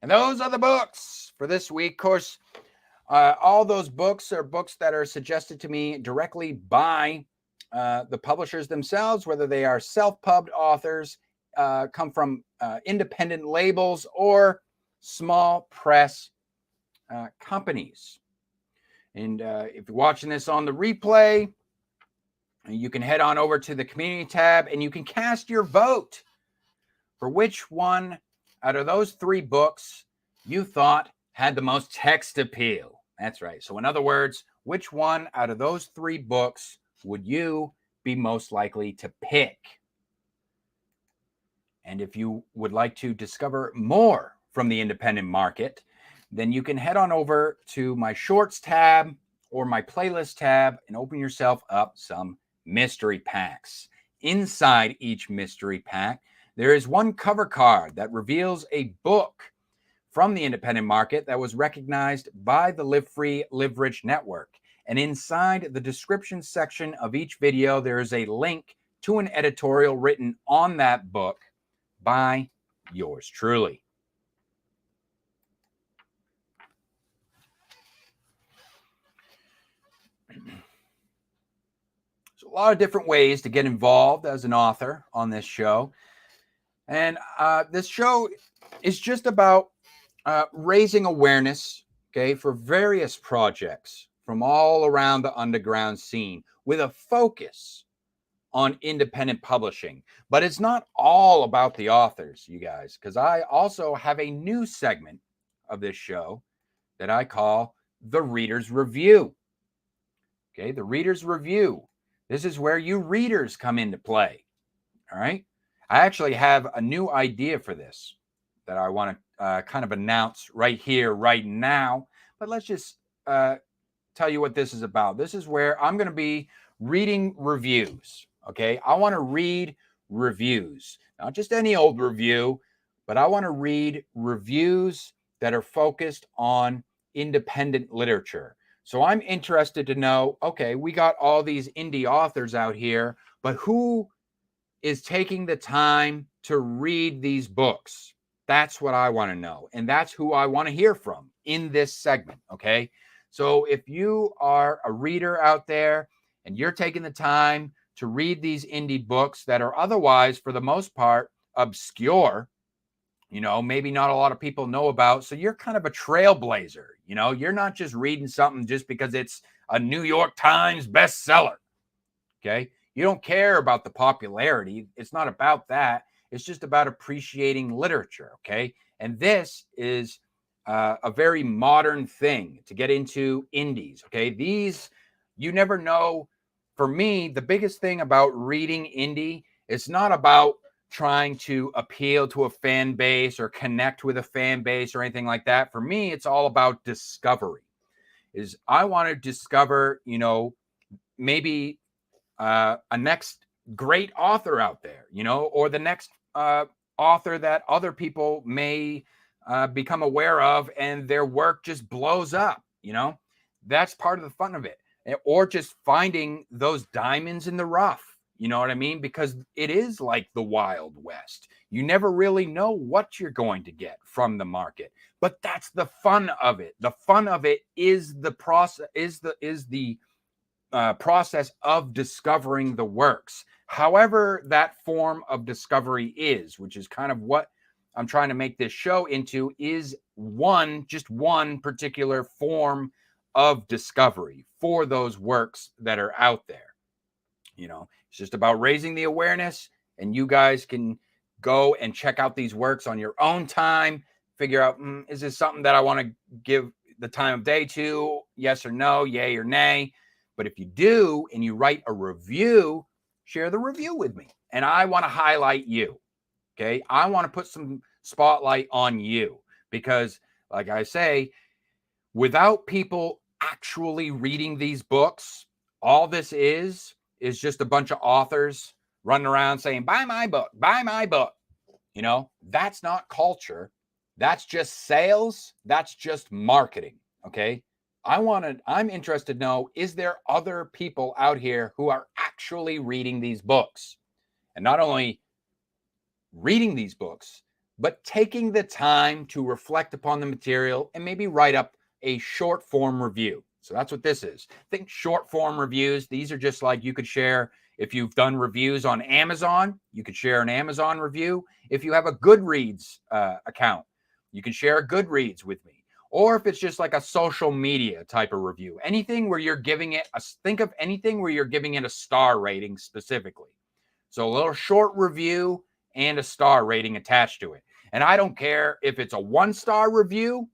[SPEAKER 1] And those are the books for this week. Of course, all those books are books that are suggested to me directly by the publishers themselves, whether they are self-pubbed authors, come from independent labels, or small press companies. And if you're watching this on the replay, you can head on over to the community tab and you can cast your vote for which one out of those three books you thought had the most text appeal. That's right. So in other words, which one out of those three books would you be most likely to pick? And if you would like to discover more from the independent market, then you can head on over to my shorts tab or my playlist tab and open yourself up some mystery packs. Inside each mystery pack, there is one cover card that reveals a book from the independent market that was recognized by the Live Free, Live Rich network. And inside the description section of each video, there is a link to an editorial written on that book by yours truly. So a lot of different ways to get involved as an author on this show. And this show is just about raising awareness, okay, for various projects from all around the underground scene with a focus on independent publishing. But it's not all about the authors, you guys, because I also have a new segment of this show that I call the Reader's Review. Okay, the Reader's Review. This is where you readers come into play. All right. I actually have a new idea for this that I want to kind of announce right here, right now. But let's just tell you what this is about. This is where I'm going to be reading reviews. Okay. I want to read reviews, not just any old review, but I want to read reviews that are focused on independent literature. So I'm interested to know, okay, we got all these indie authors out here, but who is taking the time to read these books? That's what I want to know. And that's who I want to hear from in this segment. Okay. So if you are a reader out there and you're taking the time to read these indie books that are otherwise, for the most part, obscure, you know, maybe not a lot of people know about. So you're kind of a trailblazer. You know, you're not just reading something just because it's a New York Times bestseller. Okay. You don't care about the popularity. It's not about that. It's just about appreciating literature. Okay. And this is a very modern thing to get into indies. Okay. These, you never know for me, the biggest thing about reading indie, it's not about trying to appeal to a fan base or connect with a fan base or anything like that. For me, it's all about discovery. Is I want to discover, you know, maybe a next great author out there, you know, or the next author that other people may become aware of, and their work just blows up, you know. That's part of the fun of it. Or just finding those diamonds in the rough, you know what I mean? Because it is like the Wild West. You never really know what you're going to get from the market, but that's the fun of it. The fun of it is the process, is the process of discovering the works, however that form of discovery is, which is kind of what I'm trying to make this show into, is just one particular form of discovery for those works that are out there. You know, it's just about raising the awareness, and you guys can go and check out these works on your own time, figure out, is this something that I want to give the time of day to? Yes or no, yay or nay. But if you do, and you write a review, share the review with me. And I want to highlight you. Okay. I want to put some spotlight on you because, like I say, without people actually reading these books, all this is just a bunch of authors running around saying, buy my book, buy my book. You know, that's not culture. That's just sales. That's just marketing. Okay. I'm interested to know, is there other people out here who are actually reading these books? And not only reading these books, but taking the time to reflect upon the material and maybe write up a short form review. So that's what this is. Think short form reviews. These are just like, you could share, if you've done reviews on Amazon, you could share an Amazon review. If you have a Goodreads account, you can share a Goodreads with me. Or if it's just like a social media type of review, anything where you're giving it think of anything where you're giving it a star rating specifically. So a little short review and a star rating attached to it. And I don't care if it's a 1-star review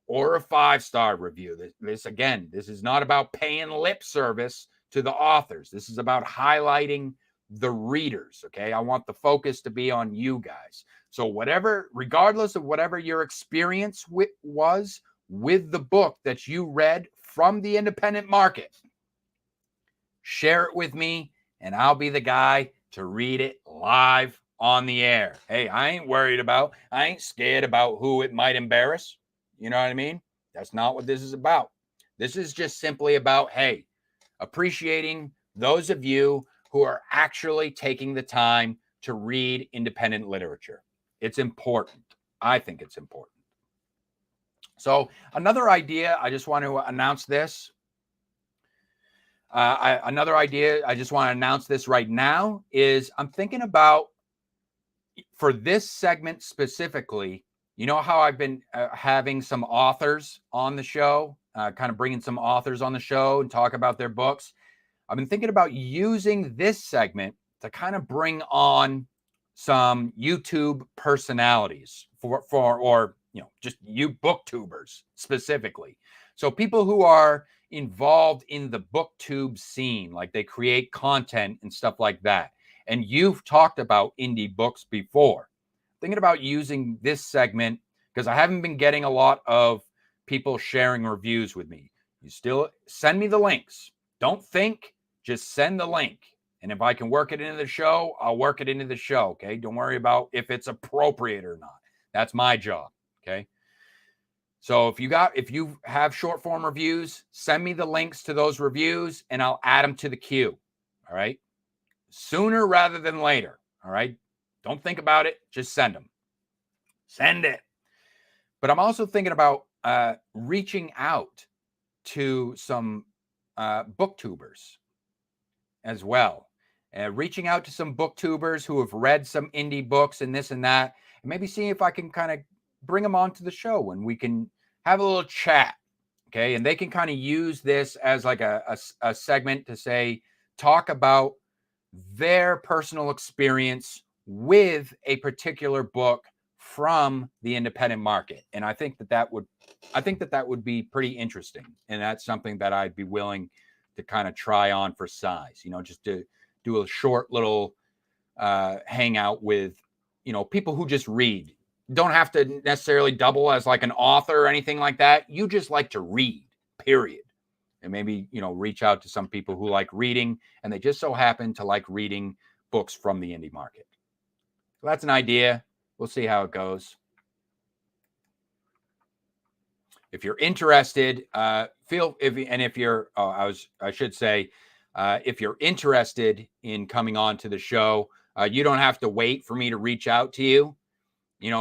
[SPEAKER 1] or a 5-star review. This is not about paying lip service to the authors. This is about highlighting the readers. Okay. I want the focus to be on you guys. So regardless of whatever your experience was with the book that you read from the independent market, share it with me and I'll be the guy to read it live on the air. Hey, I ain't scared about who it might embarrass. You know what I mean? That's not what this is about. This is just simply about, hey, appreciating those of you who are actually taking the time to read independent literature. It's important. I think it's important. So another idea, I just want to announce this. Another idea, I just want to announce this right now, is I'm thinking about, for this segment specifically, you know how I've been having some authors on the show, kind of bringing some authors on the show and talk about their books. I've been thinking about using this segment to kind of bring on some YouTube personalities or just you booktubers specifically. So people who are involved in the booktube scene, like they create content and stuff like that. And you've talked about indie books before. Thinking about using this segment because I haven't been getting a lot of people sharing reviews with me. You still send me the links. Don't think, just send the link. And if I can work it into the show, I'll work it into the show. Okay. Don't worry about if it's appropriate or not. That's my job. Okay. So if you have short form reviews, send me the links to those reviews and I'll add them to the queue. All right. Sooner rather than later. All right. Don't think about it. Just send them. Send it. But I'm also thinking about reaching out to some booktubers as well. Reaching out to some booktubers who have read some indie books and this and that, and maybe see if I can kind of bring them onto the show and we can have a little chat. Okay. And they can kind of use this as like a segment to say, talk about their personal experience with a particular book from the independent market. And I think that would be pretty interesting. And that's something that I'd be willing to kind of try on for size, just to do a short little hangout with, people who just read. Don't have to necessarily double as like an author or anything like that. You just like to read, period. And maybe, reach out to some people who like reading and they just so happen to like reading books from the indie market. So that's an idea. We'll see how it goes. If you're interested, if you're interested in coming on to the show, you don't have to wait for me to reach out to you,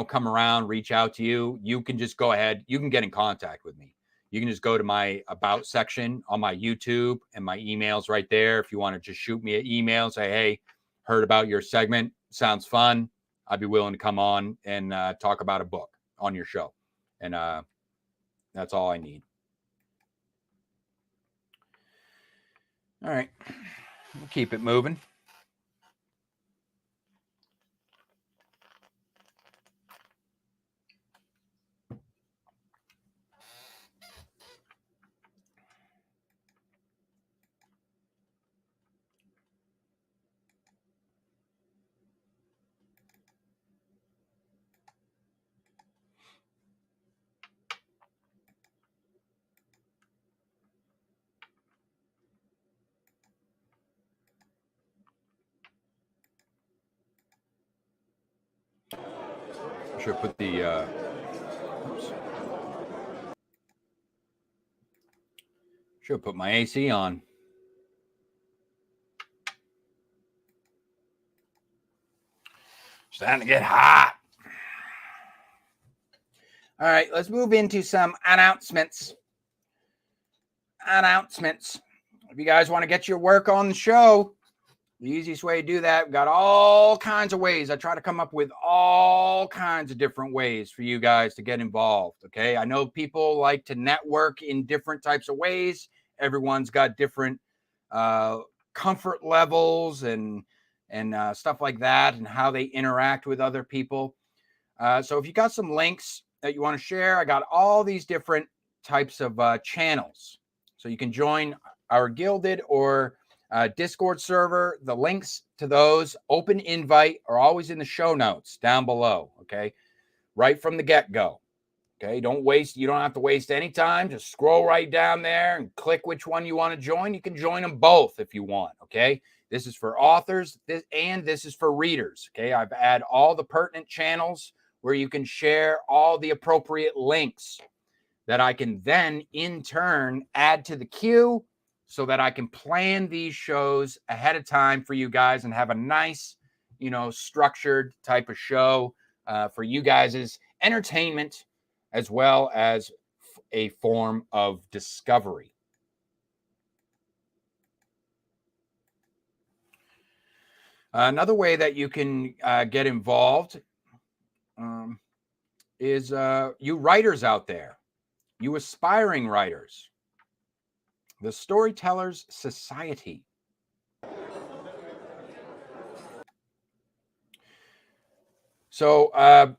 [SPEAKER 1] come around, reach out to you. You can just go ahead. You can get in contact with me. You can just go to my about section on my YouTube and my emails right there. If you want to just shoot me an email, say, hey, heard about your segment. Sounds fun. I'd be willing to come on and talk about a book on your show. And that's all I need. All right. We'll keep it moving. Should put the should put my AC on. It's starting to get hot. All right, let's move into some announcements. If you guys want to get your work on the show, the easiest way to do that, we've got all kinds of ways. I try to come up with all kinds of different ways for you guys to get involved, okay? I know people like to network in different types of ways. Everyone's got different comfort levels and stuff like that and how they interact with other people. So if you got some links that you want to share, I got all these different types of channels. So you can join our Gilded or Discord server. The links to those, open invite, are always in the show notes down below, okay? Right from the get-go, okay? You don't have to waste any time. Just scroll right down there and click which one you want to join. You can join them both if you want, okay? This is for authors, this is for readers, okay? I've added all the pertinent channels where you can share all the appropriate links that I can then, in turn, add to the queue so that I can plan these shows ahead of time for you guys and have a nice, structured type of show for you guys' entertainment as well as a form of discovery. Another way that you can get involved is you writers out there, you aspiring writers. The Storytellers Society. So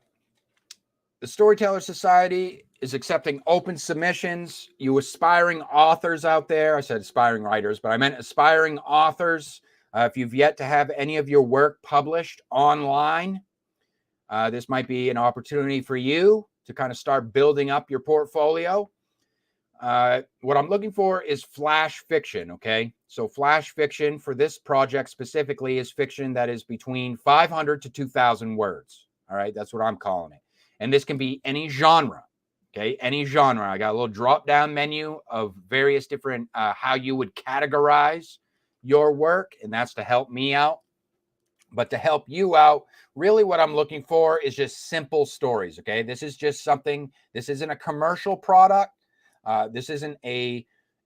[SPEAKER 1] the Storyteller Society is accepting open submissions. You aspiring authors out there, I said aspiring writers, but I meant aspiring authors. If you've yet to have any of your work published online, this might be an opportunity for you to kind of start building up your portfolio. What I'm looking for is flash fiction, okay? So flash fiction for this project specifically is fiction that is between 500 to 2,000 words, all right? That's what I'm calling it. And this can be any genre, okay? Any genre. I got a little drop-down menu of various different how you would categorize your work, and that's to help me out. But to help you out, really what I'm looking for is just simple stories, okay? This is just something, this isn't a commercial product. This isn't a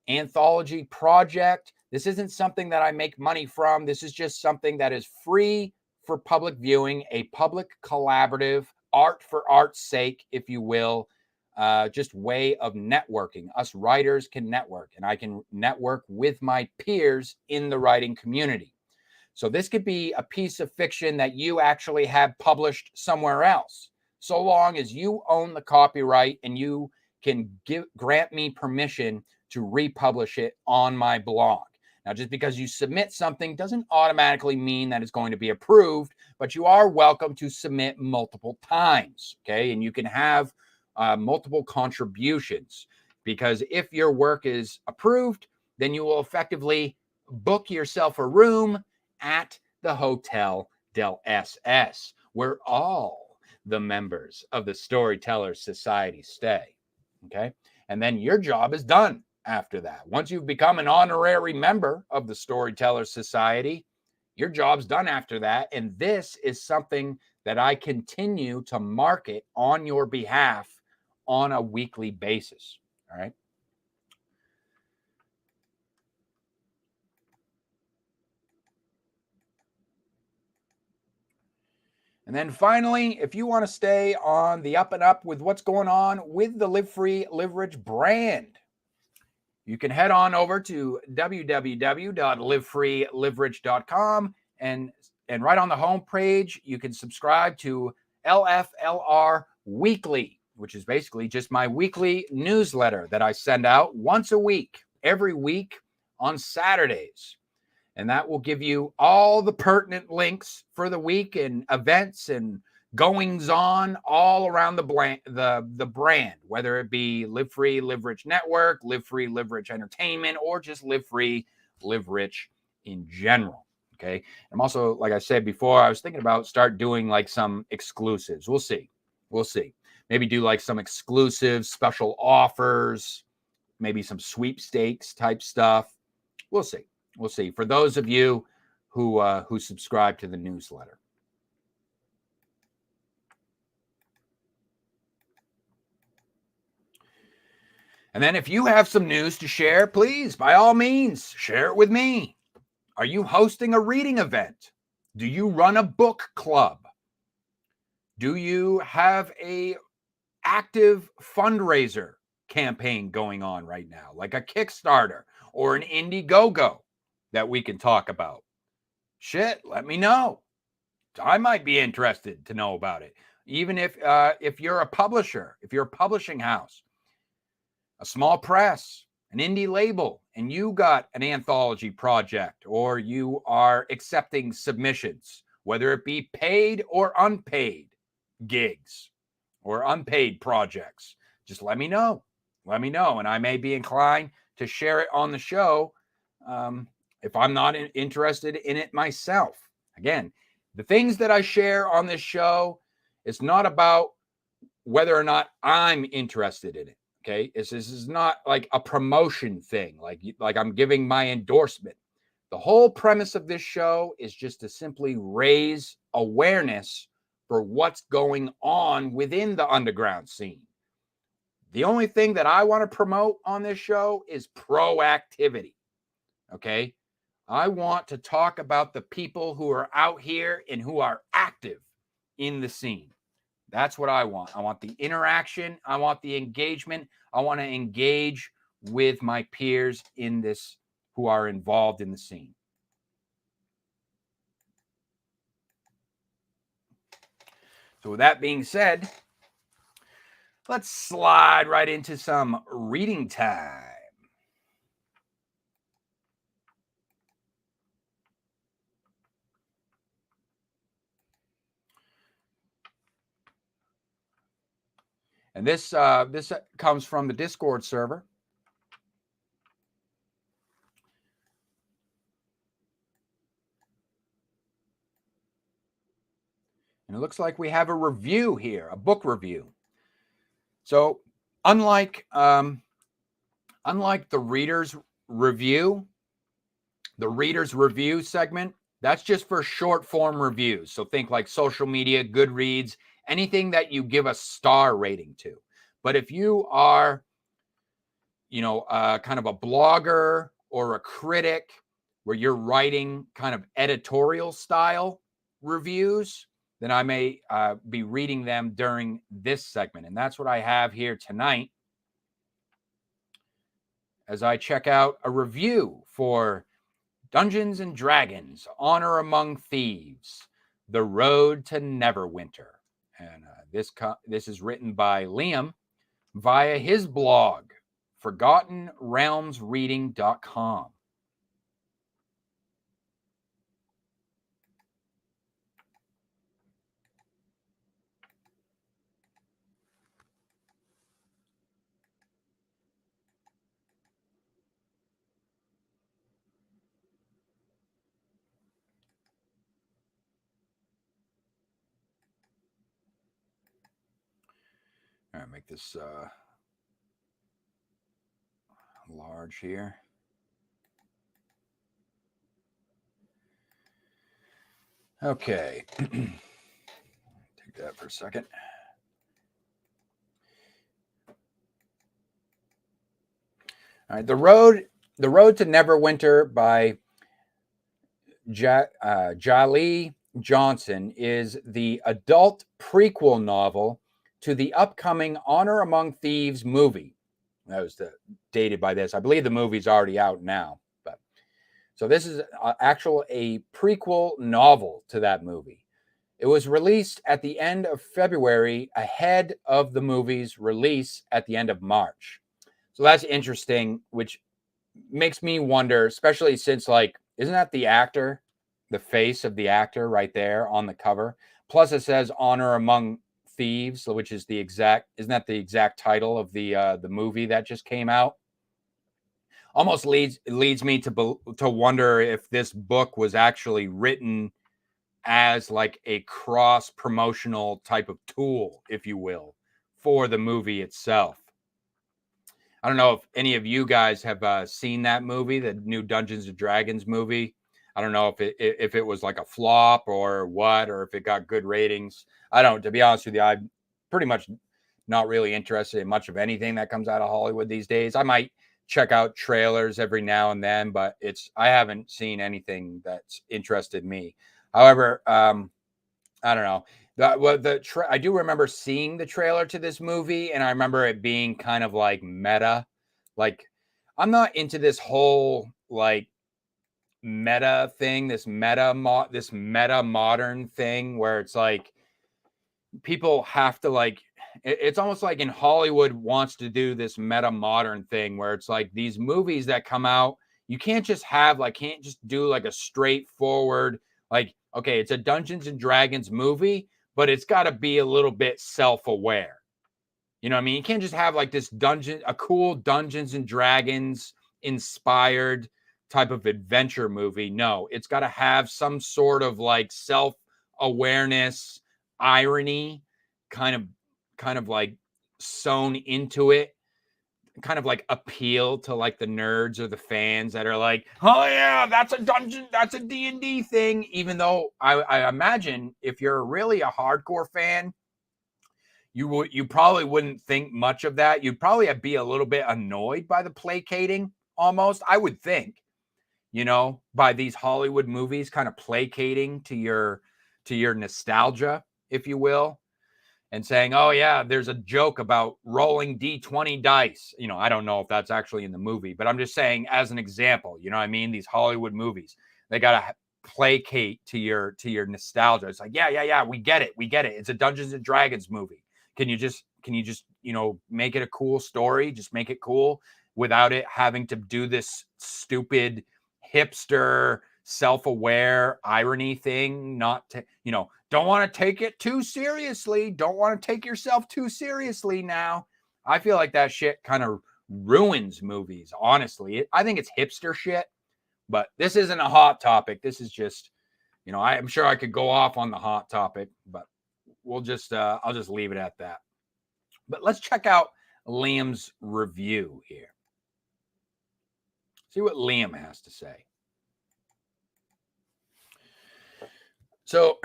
[SPEAKER 1] anthology project. This isn't something that I make money from. This is just something that is free for public viewing, a public collaborative, art for art's sake, if you will, just way of networking. Us writers can network, and I can network with my peers in the writing community. So this could be a piece of fiction that you actually have published somewhere else, so long as you own the copyright and you can grant me permission to republish it on my blog. Now, just because you submit something doesn't automatically mean that it's going to be approved, but you are welcome to submit multiple times, okay? And you can have multiple contributions, because if your work is approved, then you will effectively book yourself a room at the Hotel del SS, where all the members of the Storytellers Society stay, okay? And then your job is done after that. Once you've become an honorary member of the Storytellers Society, your job's done after that. And this is something that I continue to market on your behalf on a weekly basis, all right? And then finally, if you want to stay on the up and up with what's going on with the Live Free, Live Rich brand, you can head on over to www.livefreeliverich.com, and right on the home page, you can subscribe to LFLR Weekly, which is basically just my weekly newsletter that I send out once a week, every week on Saturdays. And that will give you all the pertinent links for the week and events and goings on all around the brand, whether it be Live Free, Live Rich Network, Live Free, Live Rich Entertainment, or just Live Free, Live Rich in general. Okay. I'm also, like I said before, I was thinking about start doing like some exclusives. We'll see. Maybe do like some exclusive special offers, maybe some sweepstakes type stuff. We'll see. For those of you who subscribe to the newsletter. And then if you have some news to share, please, by all means, share it with me. Are you hosting a reading event? Do you run a book club? Do you have a active fundraiser campaign going on right now, like a Kickstarter or an Indiegogo that we can talk about? Shit, let me know. I might be interested to know about it. Even if you're a publisher, if you're a publishing house, a small press, an indie label, and you got an anthology project, or you are accepting submissions, whether it be paid or unpaid gigs or unpaid projects, just let me know. And I may be inclined to share it on the show if I'm not interested in it myself. Again, the things that I share on this show, it's not about whether or not I'm interested in it. Okay, this is not like a promotion thing, like I'm giving my endorsement. The whole premise of this show is just to simply raise awareness for what's going on within the underground scene. The only thing that I want to promote on this show is proactivity. Okay, I want to talk about the people who are out here and who are active in the scene. That's what I want. I want the interaction. I want the engagement. I want to engage with my peers in this who are involved in the scene. So with that being said, let's slide right into some reading time. And this comes from the Discord server. And it looks like we have a review here, a book review. So unlike the reader's review segment, that's just for short form reviews. So think like social media, Goodreads, anything that you give a star rating to. But if you are, kind of a blogger or a critic where you're writing kind of editorial style reviews, then I may be reading them during this segment. And that's what I have here tonight as I check out a review for Dungeons and Dragons, Honor Among Thieves, The Road to Neverwinter. And this is written by Liam via his blog, ForgottenRealmsReading.com. All right, make this large here. Okay. Take that for a second. All right, The Road to Neverwinter by Jaleel Johnson is the adult prequel novel to the upcoming Honor Among Thieves movie. That was dated by this. I believe the movie's already out now. But so this is a prequel novel to that movie. It was released at the end of February, ahead of the movie's release at the end of March. So that's interesting, which makes me wonder, especially since, like, isn't that the actor, the face of the actor right there on the cover? Plus it says Honor Among Thieves, which is isn't that the exact title of the movie that just came out? Almost leads me to wonder if this book was actually written as like a cross promotional type of tool, if you will, for the movie itself. I don't know if any of you guys have seen that movie, the new Dungeons and Dragons movie. I don't know if it was like a flop or what, or if it got good ratings. I don't. To be honest with you, I'm pretty much not really interested in much of anything that comes out of Hollywood these days. I might check out trailers every now and then, but I haven't seen anything that's interested me. However, I don't know. I do remember seeing the trailer to this movie, and I remember it being kind of like meta. Like, I'm not into this whole like meta thing, this meta modern thing where it's like people have to like. It's almost like in Hollywood wants to do this meta modern thing where it's like these movies that come out, you can't just do like a straightforward like, okay, it's a Dungeons and Dragons movie, but it's got to be a little bit self-aware. You know what I mean? You can't just have like a cool Dungeons and Dragons inspired type of adventure movie. No, it's got to have some sort of like self-awareness, irony, kind of like sewn into it, kind of like appeal to like the nerds or the fans that are like, oh yeah, that's a D&D thing. Even though I imagine if you're really a hardcore fan, you probably wouldn't think much of that. You'd probably be a little bit annoyed by the placating almost, I would think, by these Hollywood movies kind of placating to your nostalgia, if you will. And saying, oh, yeah, there's a joke about rolling D20 dice. I don't know if that's actually in the movie, but I'm just saying as an example, you know what I mean? These Hollywood movies, they got to placate to your nostalgia. It's like, yeah, we get it. It's a Dungeons and Dragons movie. Can you just, make it a cool story? Just make it cool without it having to do this stupid hipster self-aware irony thing, not to, don't want to take it too seriously. Don't want to take yourself too seriously now. I feel like that shit kind of ruins movies, honestly. I think it's hipster shit, but this isn't a hot topic. This is just, I'm sure I could go off on the hot topic, but I'll just leave it at that. But let's check out Liam's review here. See what Liam has to say. So,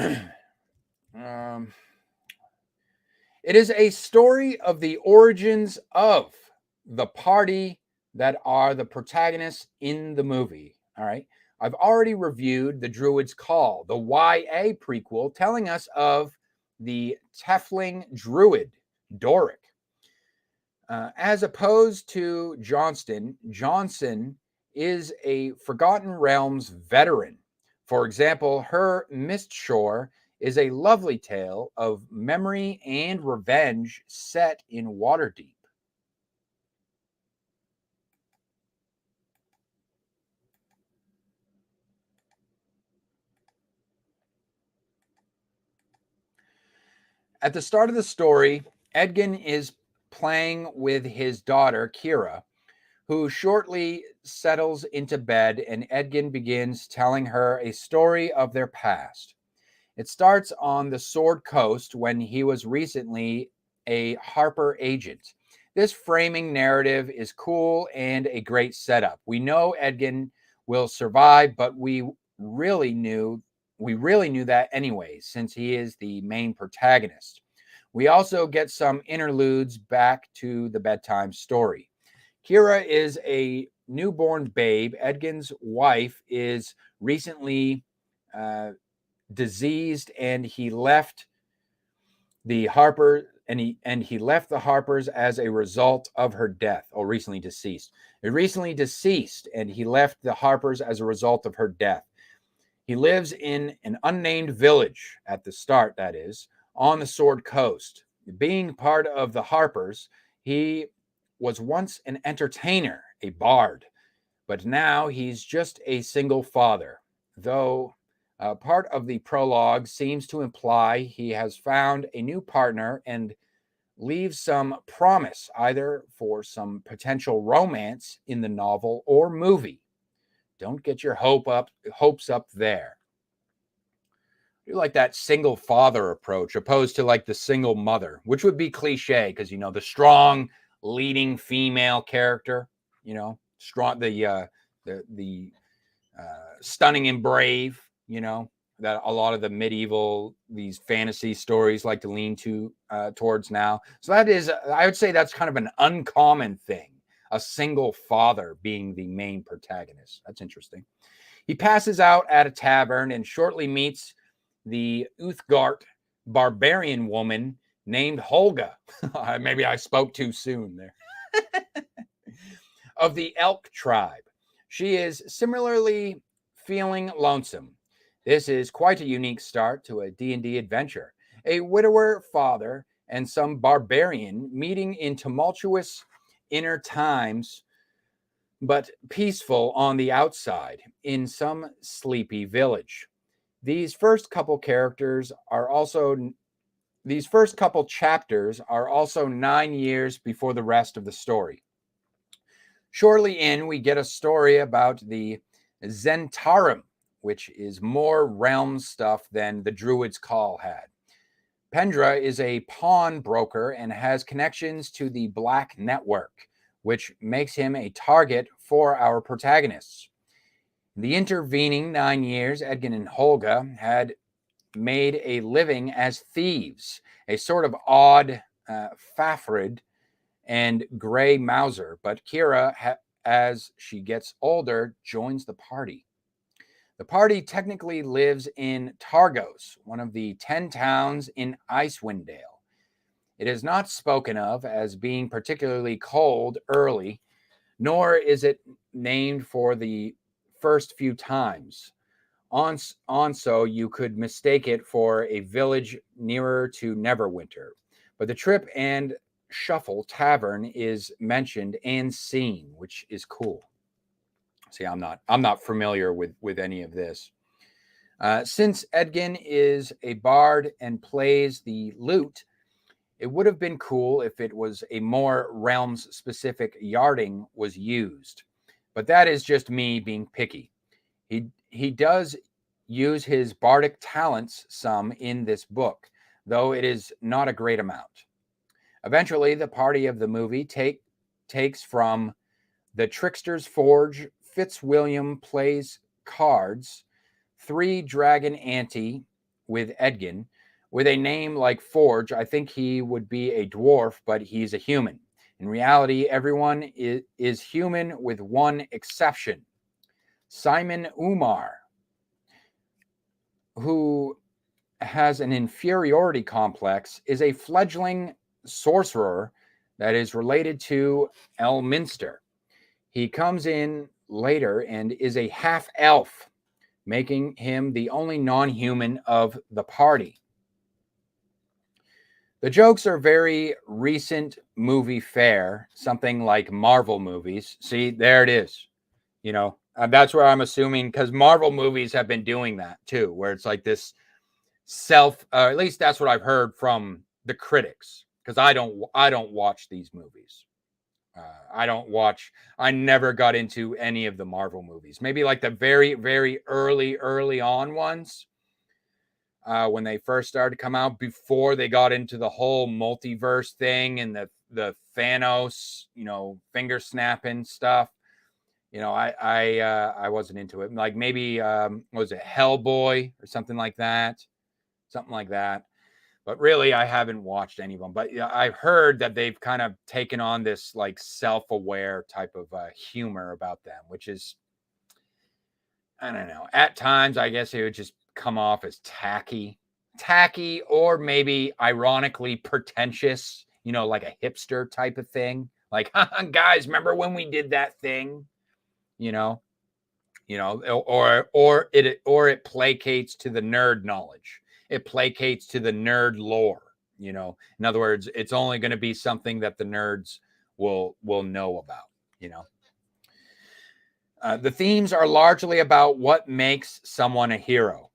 [SPEAKER 1] it is a story of the origins of the party that are the protagonists in the movie. All right. I've already reviewed The Druid's Call, the YA prequel, telling us of the Tiefling druid, Doric. As opposed to Johnson is a Forgotten Realms veteran. For example, her Mistshore is a lovely tale of memory and revenge set in Waterdeep. At the start of the story, Edgin is playing with his daughter, Kira, who shortly settles into bed, and Edgin begins telling her a story of their past. It starts on the Sword Coast when he was recently a Harper agent. This framing narrative is cool and a great setup. We know Edgin will survive, but we really knew that anyway, since he is the main protagonist. We also get some interludes back to the bedtime story. Kira is a newborn babe. Edgin's wife is recently diseased, and he left the Harper and he left the Harpers as a result of her death. Oh, recently deceased. Recently deceased, and he left the Harpers as a result of her death. He lives in an unnamed village at the start, that is, on the Sword Coast. Being part of the Harpers, he was once an entertainer, a bard, but now he's just a single father, though part of the prologue seems to imply he has found a new partner and leaves some promise either for some potential romance in the novel or movie. Don't get your hopes up there. You like that single father approach opposed to like the single mother, which would be cliche because the strong leading female character, strong the stunning and brave, that a lot of the medieval these fantasy stories like to lean towards now. So that is, I would say that's kind of an uncommon thing, a single father being the main protagonist. That's interesting. He passes out at a tavern and shortly meets the Uthgard barbarian woman named Holga. Maybe I spoke too soon there. Of the Elk tribe. She is similarly feeling lonesome. This is quite a unique start to a D&D adventure. A widower father and some barbarian meeting in tumultuous inner times, but peaceful on the outside in some sleepy village. These first couple chapters are also 9 years before the rest of the story. Shortly in, we get a story about the Zentarum, which is more realm stuff than the Druid's Call had. Pendra is a pawnbroker and has connections to the Black Network, which makes him a target for our protagonists. In the intervening 9 years, Edgin and Holga had made a living as thieves, a sort of odd Fafrid and Grey Mouser, but Kira, as she gets older, joins the party. The party technically lives in Targos, one of the 10 towns in Icewind Dale. It is not spoken of as being particularly cold early, nor is it named for the first few times. So you could mistake it for a village nearer to Neverwinter. But the Trip and Shuffle Tavern is mentioned and seen, which is cool. See, I'm not familiar with any of this. Since Edgin is a bard and plays the lute, it would have been cool if it was a more realms-specific yarding was used. But that is just me being picky. He does use his bardic talents some in this book, though it is not a great amount. Eventually, the party of the movie takes from the Trickster's Forge. Fitzwilliam plays cards, 3 Dragon Ante with Edgin. With a name like Forge, I think he would be a dwarf, but he's a human. In reality, everyone is human with one exception. Simon Umar, who has an inferiority complex, is a fledgling sorcerer that is related to Elminster. He comes in later and is a half-elf, making him the only non-human of the party. The jokes are very recent movie fare, something like Marvel movies. See, there it is. That's where I'm assuming, because Marvel movies have been doing that too, where it's like this at least that's what I've heard from the critics, because I don't watch these movies. I never got into any of the Marvel movies. Maybe like the very, very early on ones, when they first started to come out, before they got into the whole multiverse thing and the Thanos, finger snapping stuff. I wasn't into it. Like maybe was it Hellboy or something like that? But really, I haven't watched any of them. But I've heard that they've kind of taken on this like self-aware type of humor about them, which is, I don't know. At times, I guess it would just come off as tacky, or maybe ironically pretentious, like a hipster type of thing. Like, guys, remember when we did that thing? Or it placates to the nerd knowledge. It placates to the nerd lore. In other words, it's only going to be something that the nerds will know about. The themes are largely about what makes someone a hero.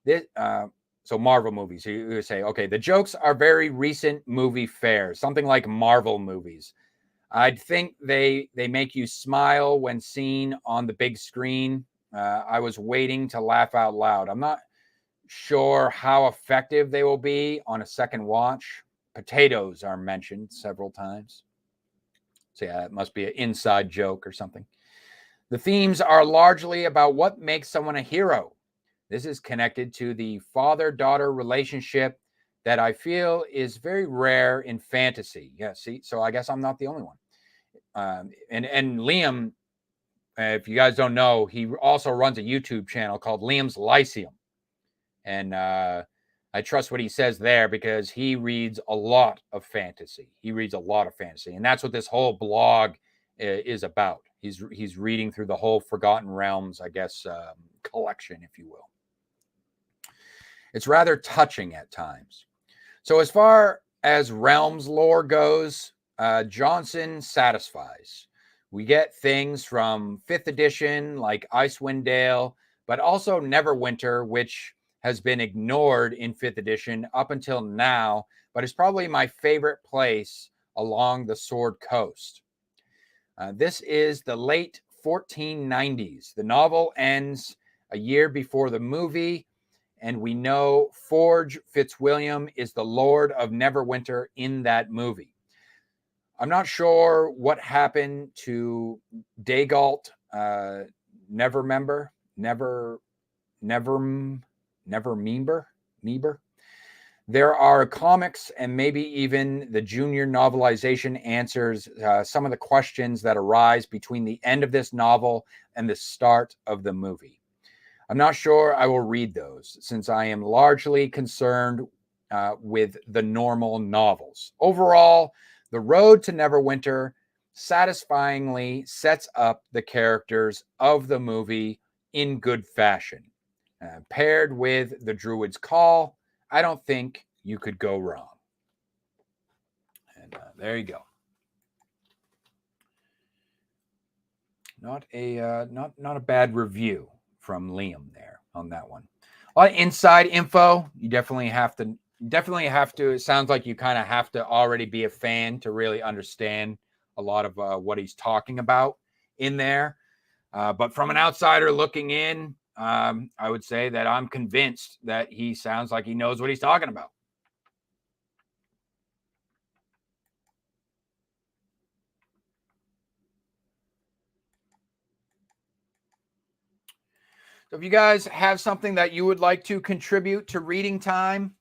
[SPEAKER 1] So Marvel movies, you say, okay, the jokes are very recent movie fare, something like Marvel movies. I'd think they make you smile when seen on the big screen. I was waiting to laugh out loud. I'm not sure how effective they will be on a second watch. Potatoes are mentioned several times. So yeah, it must be an inside joke or something. The themes are largely about what makes someone a hero. This is connected to the father-daughter relationship that I feel is very rare in fantasy. Yeah, see, so I guess I'm not the only one. And Liam, if you guys don't know, he also runs a YouTube channel called Liam's Lyceum. And I trust what he says there because he reads a lot of fantasy. And that's what this whole blog is about. He's reading through the whole Forgotten Realms, I guess, collection, if you will. It's rather touching at times. So as far as Realms lore goes, Johnson satisfies. We get things from 5th edition like Icewind Dale, but also Neverwinter, which has been ignored in 5th edition up until now, but is probably my favorite place along the Sword Coast. This is the late 1490s. The novel ends a year before the movie, and we know Forge Fitzwilliam is the Lord of Neverwinter in that movie. I'm not sure what happened to Dagalt Nevermember. There are comics and maybe even the junior novelization answers some of the questions that arise between the end of this novel and the start of the movie. I'm not sure I will read those since I am largely concerned with the normal novels. Overall, The Road to Neverwinter satisfyingly sets up the characters of the movie in good fashion. Paired with The Druid's Call, I don't think you could go wrong. And there you go. Not a bad review from Liam there on that one. A lot of inside info. You definitely have to. It sounds like you kind of have to already be a fan to really understand a lot of what he's talking about in there. But from an outsider looking in, I would say that I'm convinced that he sounds like he knows what he's talking about. So if you guys have something that you would like to contribute to Reading Time,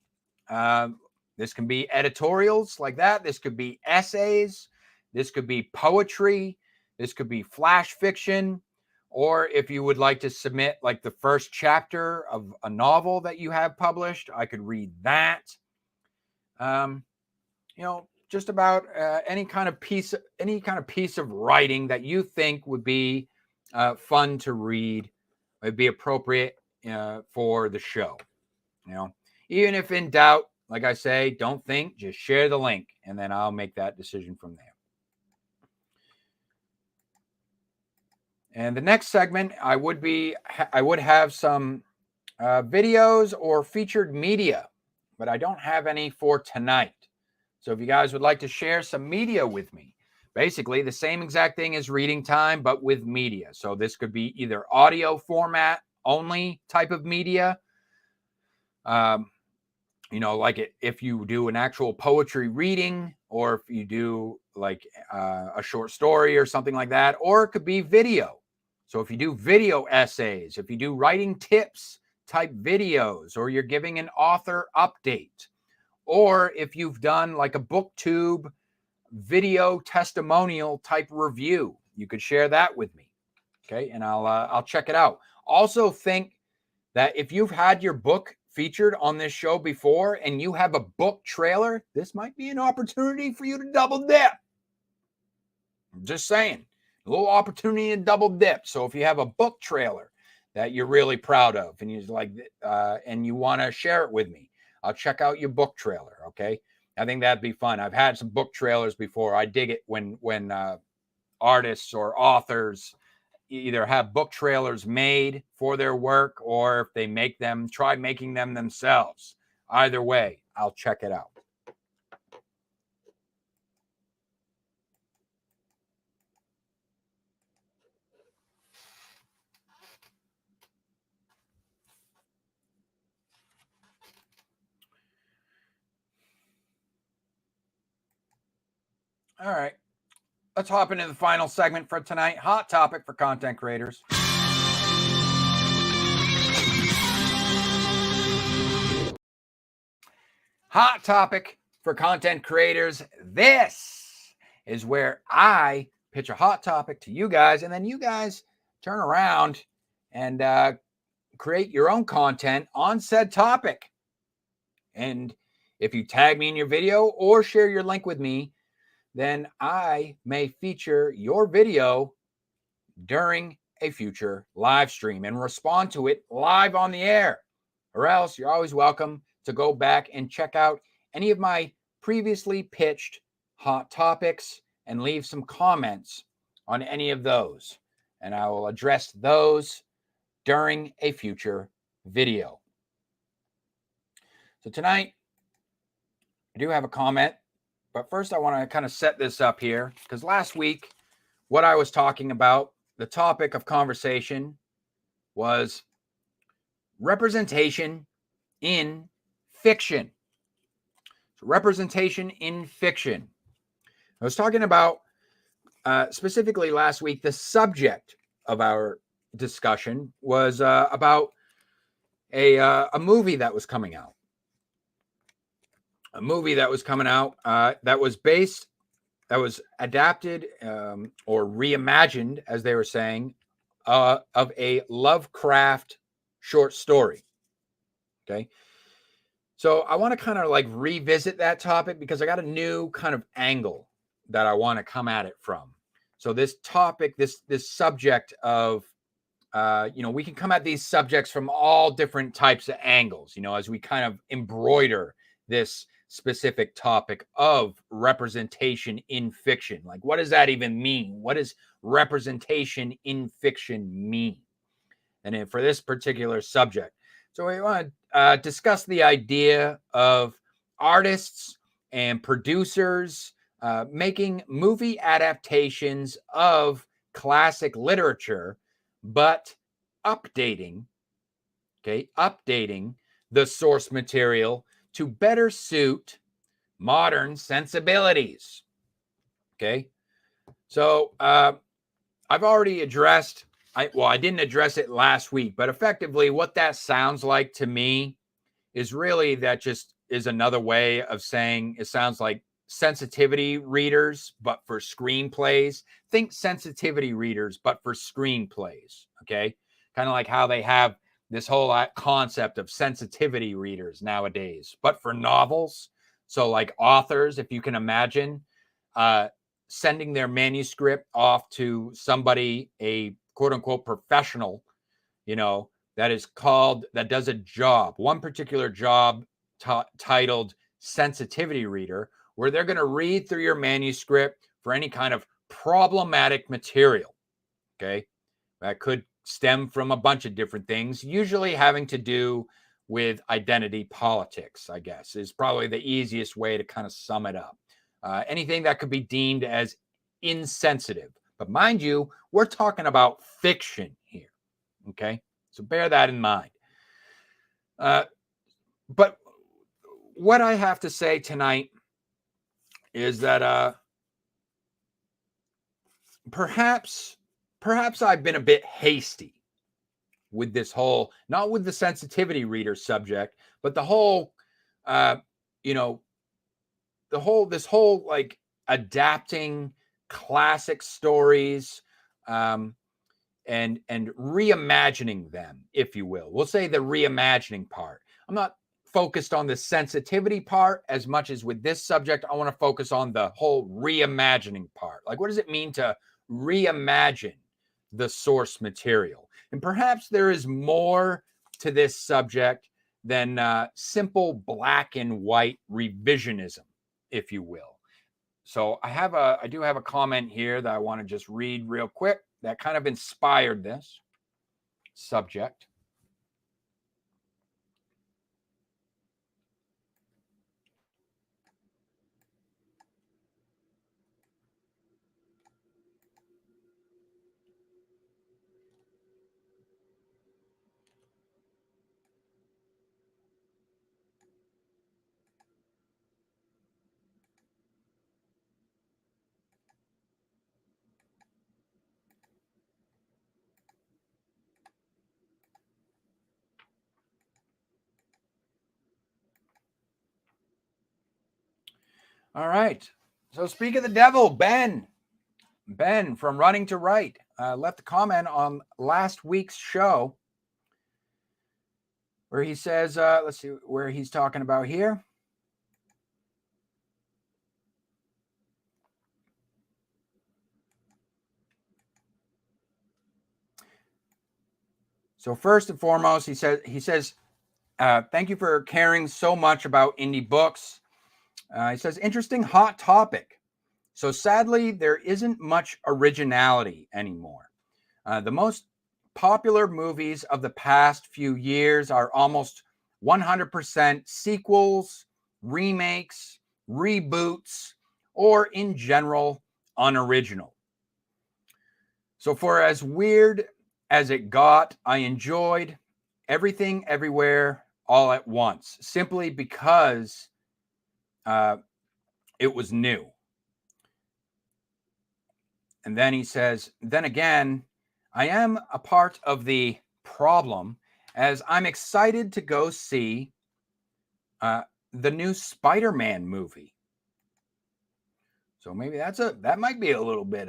[SPEAKER 1] this can be editorials like that. This could be essays. This could be poetry. This could be flash fiction. Or if you would like to submit like the first chapter of a novel that you have published, I could read that. Just about any kind of piece of writing that you think would be fun to read, would be appropriate for the show. Even if in doubt, like I say, don't think, just share the link, and then I'll make that decision from there. And the next segment, I would have some videos or featured media, but I don't have any for tonight. So if you guys would like to share some media with me, basically the same exact thing as reading time, but with media. So this could be either audio format only type of media. Like if you do an actual poetry reading, or if you do like a short story or something like that, or it could be video. So if you do video essays, if you do writing tips type videos, or you're giving an author update, or if you've done like a Booktube video testimonial type review, you could share that with me. Okay. And I'll check it out. Also think that if you've had your book featured on this show before and you have a book trailer, this might be an opportunity for you to double dip. I'm just saying, a little opportunity to double dip. So if you have a book trailer that you're really proud of and you like, and you want to share it with me, I'll check out your book trailer. Okay. I think that'd be fun. I've had some book trailers before. I dig it when artists or authors either have book trailers made for their work, or if they make them, try making them themselves. Either way, I'll check it out. All right. Let's hop into the final segment for tonight. Hot topic for content creators. Hot topic for content creators. This is where I pitch a hot topic to you guys, and then you guys turn around and create your own content on said topic. And if you tag me in your video or share your link with me, then I may feature your video during a future live stream and respond to it live on the air. Or else you're always welcome to go back and check out any of my previously pitched hot topics and leave some comments on any of those. And I will address those during a future video. So tonight, I do have a comment. But first, I want to kind of set this up here, because last week, what I was talking about, the topic of conversation was representation in fiction. So representation in fiction. I was talking about, specifically last week, the subject of our discussion was about a movie that was coming out. A movie that was coming out that was adapted or reimagined, as they were saying, of a Lovecraft short story. Okay. So I want to kind of like revisit that topic because I got a new kind of angle that I want to come at it from. So this topic, this subject of, we can come at these subjects from all different types of angles, as we kind of embroider this specific topic of representation in fiction. Like, what does that even mean? What does representation in fiction mean? And for this particular subject, so we want to discuss the idea of artists and producers making movie adaptations of classic literature, but updating the source material to better suit modern sensibilities. Okay. So I've already addressed, I didn't address it last week, but effectively what that sounds like to me is really that just is another way of saying it sounds like sensitivity readers, but for screenplays. Think sensitivity readers, but for screenplays. Okay. Kind of like how they have this whole concept of sensitivity readers nowadays, but for novels. So like authors, if you can imagine, sending their manuscript off to somebody, a quote unquote professional, that does a job, one particular job titled sensitivity reader, where they're going to read through your manuscript for any kind of problematic material. Okay. That could stem from a bunch of different things, usually having to do with identity politics, I guess, is probably the easiest way to kind of sum it up. Anything that could be deemed as insensitive. But mind you, we're talking about fiction here. Okay. So bear that in mind. But what I have to say tonight is that perhaps I've been a bit hasty with this whole, not with the sensitivity reader subject, but the whole, this whole like adapting classic stories, and reimagining them, if you will. We'll say the reimagining part. I'm not focused on the sensitivity part as much as with this subject. I want to focus on the whole reimagining part. Like, what does it mean to reimagine the source material? And perhaps there is more to this subject than simple black and white revisionism, if you will. So I do have a comment here that I want to just read real quick that kind of inspired this subject. All right. So speak of the devil, Ben from Running to Wright left a comment on last week's show where he says, let's see where he's talking about here. So first and foremost, he says, thank you for caring so much about indie books. He says, interesting hot topic. So sadly, there isn't much originality anymore. The most popular movies of the past few years are almost 100% sequels, remakes, reboots, or in general, unoriginal. So for as weird as it got, I enjoyed Everything Everywhere All at Once, simply because it was new. And then he says, then again, I am a part of the problem as I'm excited to go see the new Spider-Man movie. So maybe that might be a little bit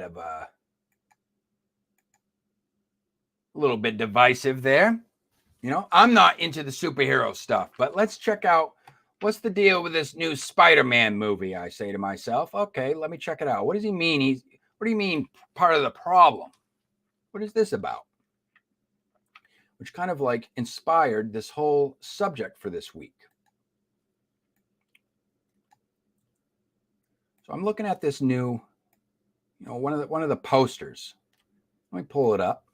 [SPEAKER 1] divisive there. You know, I'm not into the superhero stuff, but let's check out what's the deal with this new Spider-Man movie, I say to myself. Okay, let me check it out. What does he mean? What do you mean part of the problem? What is this about? Which kind of like inspired this whole subject for this week. So I'm looking at this new, one of the posters. Let me pull it up.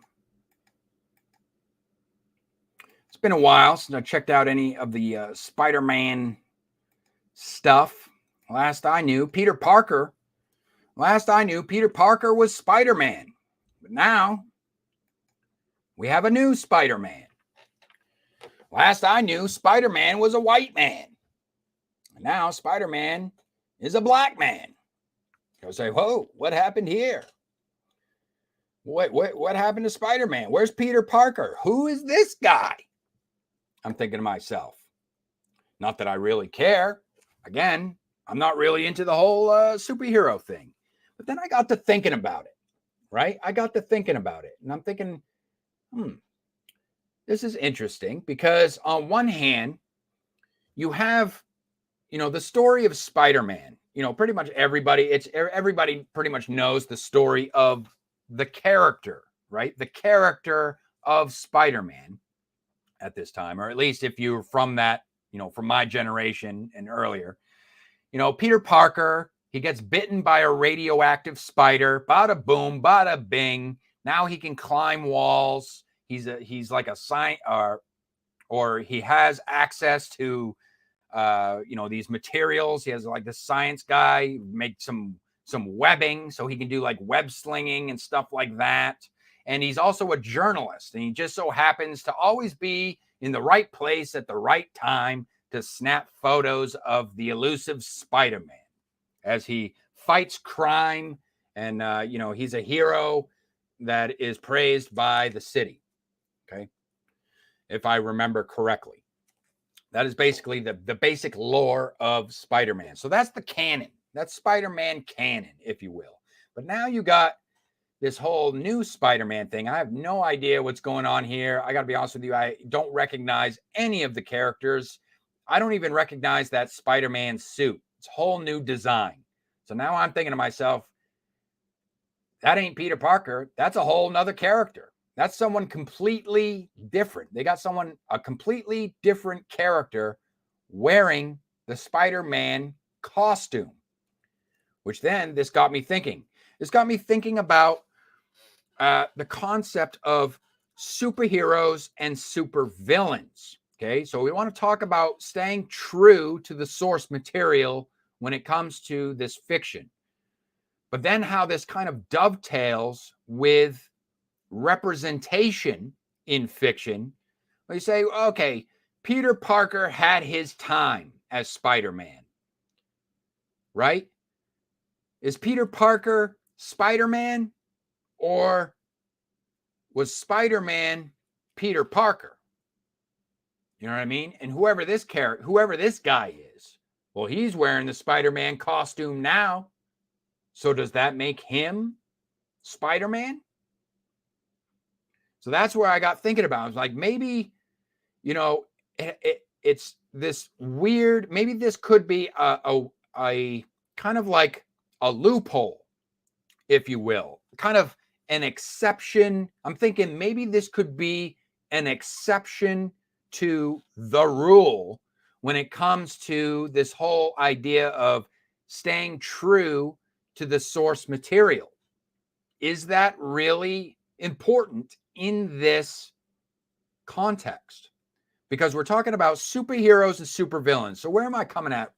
[SPEAKER 1] It's been a while since I checked out any of the Spider-Man stuff. Last I knew, Peter Parker was Spider-Man. But now we have a new Spider-Man. Last I knew, Spider-Man was a white man. And now Spider-Man is a black man. You'll say, whoa, what happened here? What happened to Spider-Man? Where's Peter Parker? Who is this guy? I'm thinking to myself. Not that I really care. Again, I'm not really into the whole superhero thing. But then I got to thinking about it, right? And I'm thinking, this is interesting because on one hand, you have, the story of Spider-Man. Pretty much everybody pretty much knows the story of the character, right? The character of Spider-Man at this time, or at least if you're from that, from my generation and earlier. Peter Parker, he gets bitten by a radioactive spider. Bada boom, bada bing. Now he can climb walls. He's like a or he has access to, these materials. He has like the science guy make some webbing so he can do like web slinging and stuff like that. And he's also a journalist, and he just so happens to always be in the right place at the right time to snap photos of the elusive Spider-Man as he fights crime. And, he's a hero that is praised by the city. Okay. If I remember correctly, that is basically the basic lore of Spider-Man. So that's the canon. That's Spider-Man canon, if you will. But now you got this whole new Spider-Man thing. I have no idea what's going on here. I got to be honest with you. I don't recognize any of the characters. I don't even recognize that Spider-Man suit. It's a whole new design. So now I'm thinking to myself, that ain't Peter Parker. That's a whole nother character. That's someone completely different. They got a completely different character wearing the Spider-Man costume, which then this got me thinking. This got me thinking about the concept of superheroes and supervillains. Okay, so we want to talk about staying true to the source material when it comes to this fiction, but then how this kind of dovetails with representation in fiction. You say, okay, Peter Parker had his time as Spider-Man, right? Is Peter Parker Spider-Man, or was Spider-Man Peter Parker? You know what I mean? And whoever this guy is, well, he's wearing the Spider-Man costume now. So does that make him Spider-Man? So that's where I got thinking about. I was like, maybe, it's this weird, maybe this could be a kind of like a loophole, if you will, kind of an exception. I'm thinking maybe this could be an exception to the rule when it comes to this whole idea of staying true to the source material. Is that really important in this context? Because we're talking about superheroes and supervillains. So where am I coming at?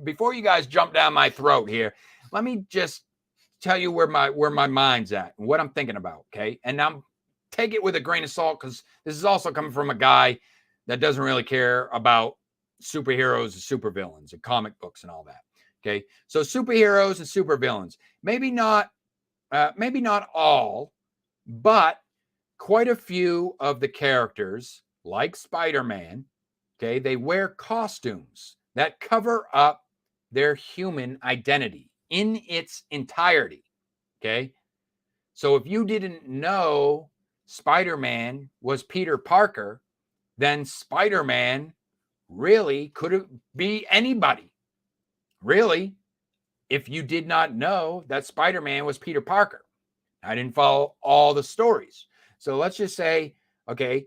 [SPEAKER 1] Before you guys jump down my throat here, let me just tell you where my mind's at and what I'm thinking about, okay? And now take it with a grain of salt, because this is also coming from a guy that doesn't really care about superheroes and supervillains and comic books and all that, okay? So superheroes and supervillains, maybe not all, but quite a few of the characters, like Spider-Man, okay, they wear costumes that cover up their human identity in its entirety, okay? So if you didn't know Spider-Man was Peter Parker, then Spider-Man really could be anybody. Really, if you did not know that Spider-Man was Peter Parker. I didn't follow all the stories. So let's just say, okay,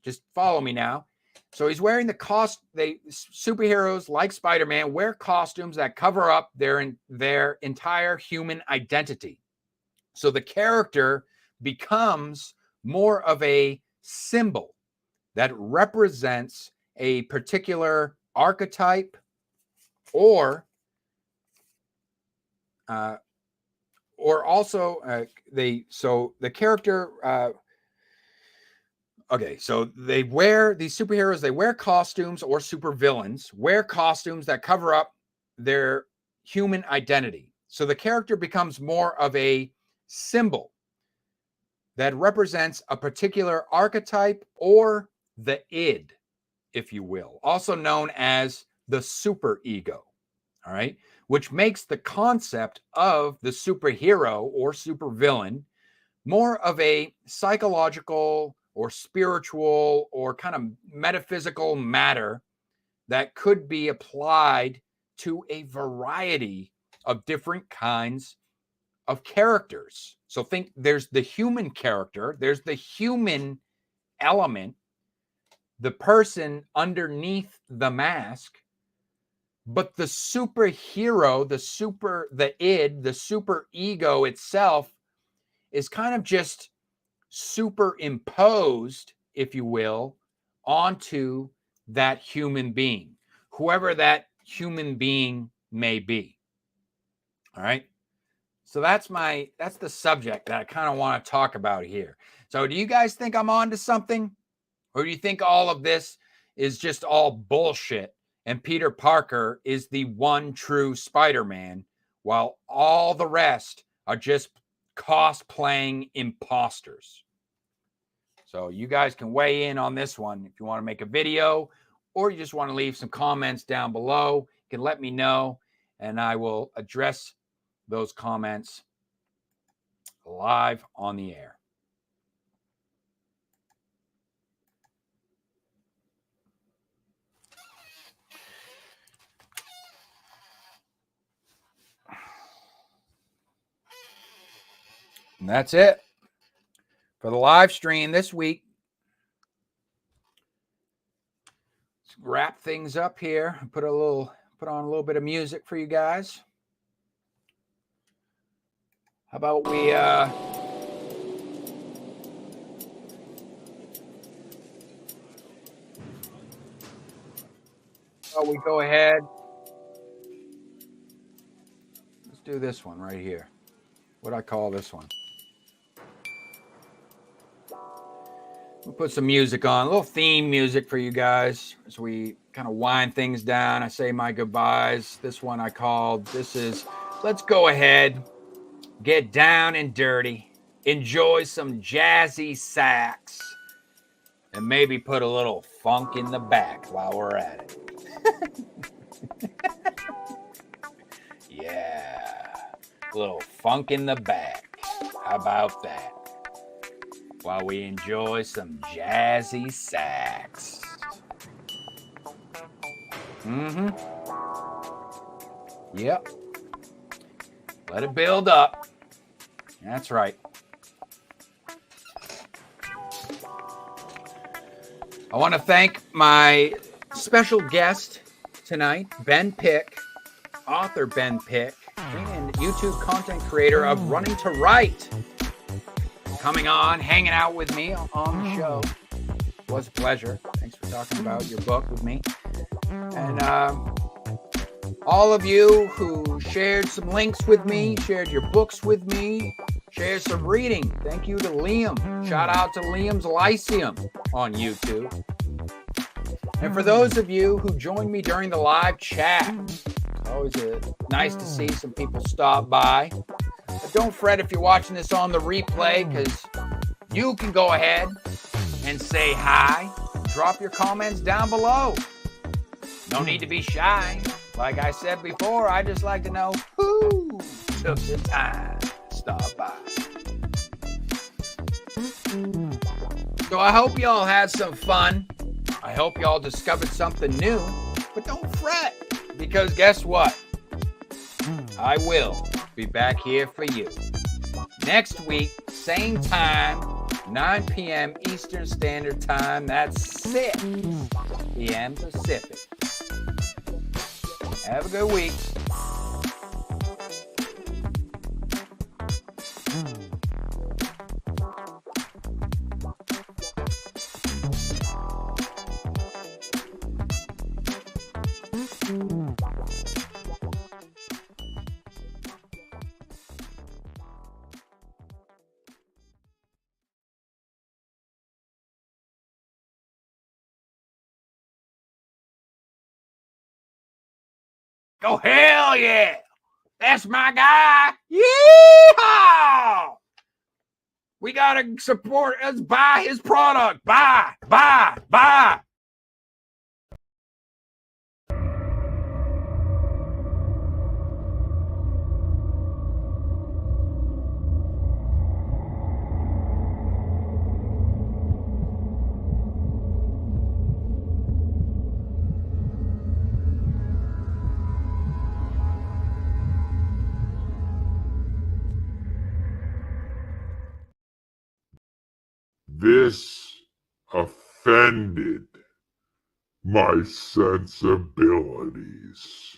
[SPEAKER 1] just follow me now. So he's wearing superheroes like Spider-Man wear costumes that cover up their entire human identity. So the character becomes more of a symbol that represents a particular archetype or also the character. So these superheroes, they wear costumes, or supervillains wear costumes that cover up their human identity. So the character becomes more of a symbol that represents a particular archetype or the id, if you will, also known as the superego. All right, which makes the concept of the superhero or supervillain more of a psychological or spiritual or kind of metaphysical matter that could be applied to a variety of different kinds of characters. So think, there's the human character, there's the human element, the person underneath the mask, but the superhero, the id, the super ego itself is kind of just superimposed, if you will, onto that human being, whoever that human being may be. All right. So that's the subject that I kind of want to talk about here. So do you guys think I'm on to something? Or do you think all of this is just all bullshit and Peter Parker is the one true Spider-Man while all the rest are just cosplaying imposters? So you guys can weigh in on this one if you want to make a video or you just want to leave some comments down below. You can let me know and I will address those comments live on the air. And that's it for the live stream this week. Let's wrap things up here. Put on a little bit of music for you guys. How about we go ahead. Let's do this one right here. What do I call this one? We'll put some music on, a little theme music for you guys as we kind of wind things down. I say my goodbyes. This one I called, let's go ahead, get down and dirty, enjoy some jazzy sax, and maybe put a little funk in the back while we're at it. Yeah, a little funk in the back. How about that? While we enjoy some jazzy sax. Yep. Let it build up. That's right. I want to thank my special guest tonight, Ben Pick, author Ben Pick, and YouTube content creator of Running to Wright. Coming on, hanging out with me on the show. It was a pleasure. Thanks for talking about your book with me. And all of you who shared some links with me, shared your books with me, shared some reading. Thank you to Liam. Shout out to Liam's Lyceum on YouTube. And for those of you who joined me during the live chat, always nice to see some people stop by. But don't fret if you're watching this on the replay, because you can go ahead and say hi. Drop your comments down below. No need to be shy. Like I said before, I just like to know who took the time to stop by. So I hope y'all had some fun. I hope y'all discovered something new. But don't fret, because guess what? I will be back here for you next week, same time, 9 p.m. Eastern Standard Time. That's 6 p.m. Pacific. Have a good week. Go hell yeah! That's my guy! Yeehaw! We gotta support us, buy his product. Buy.
[SPEAKER 3] This offended my sensibilities.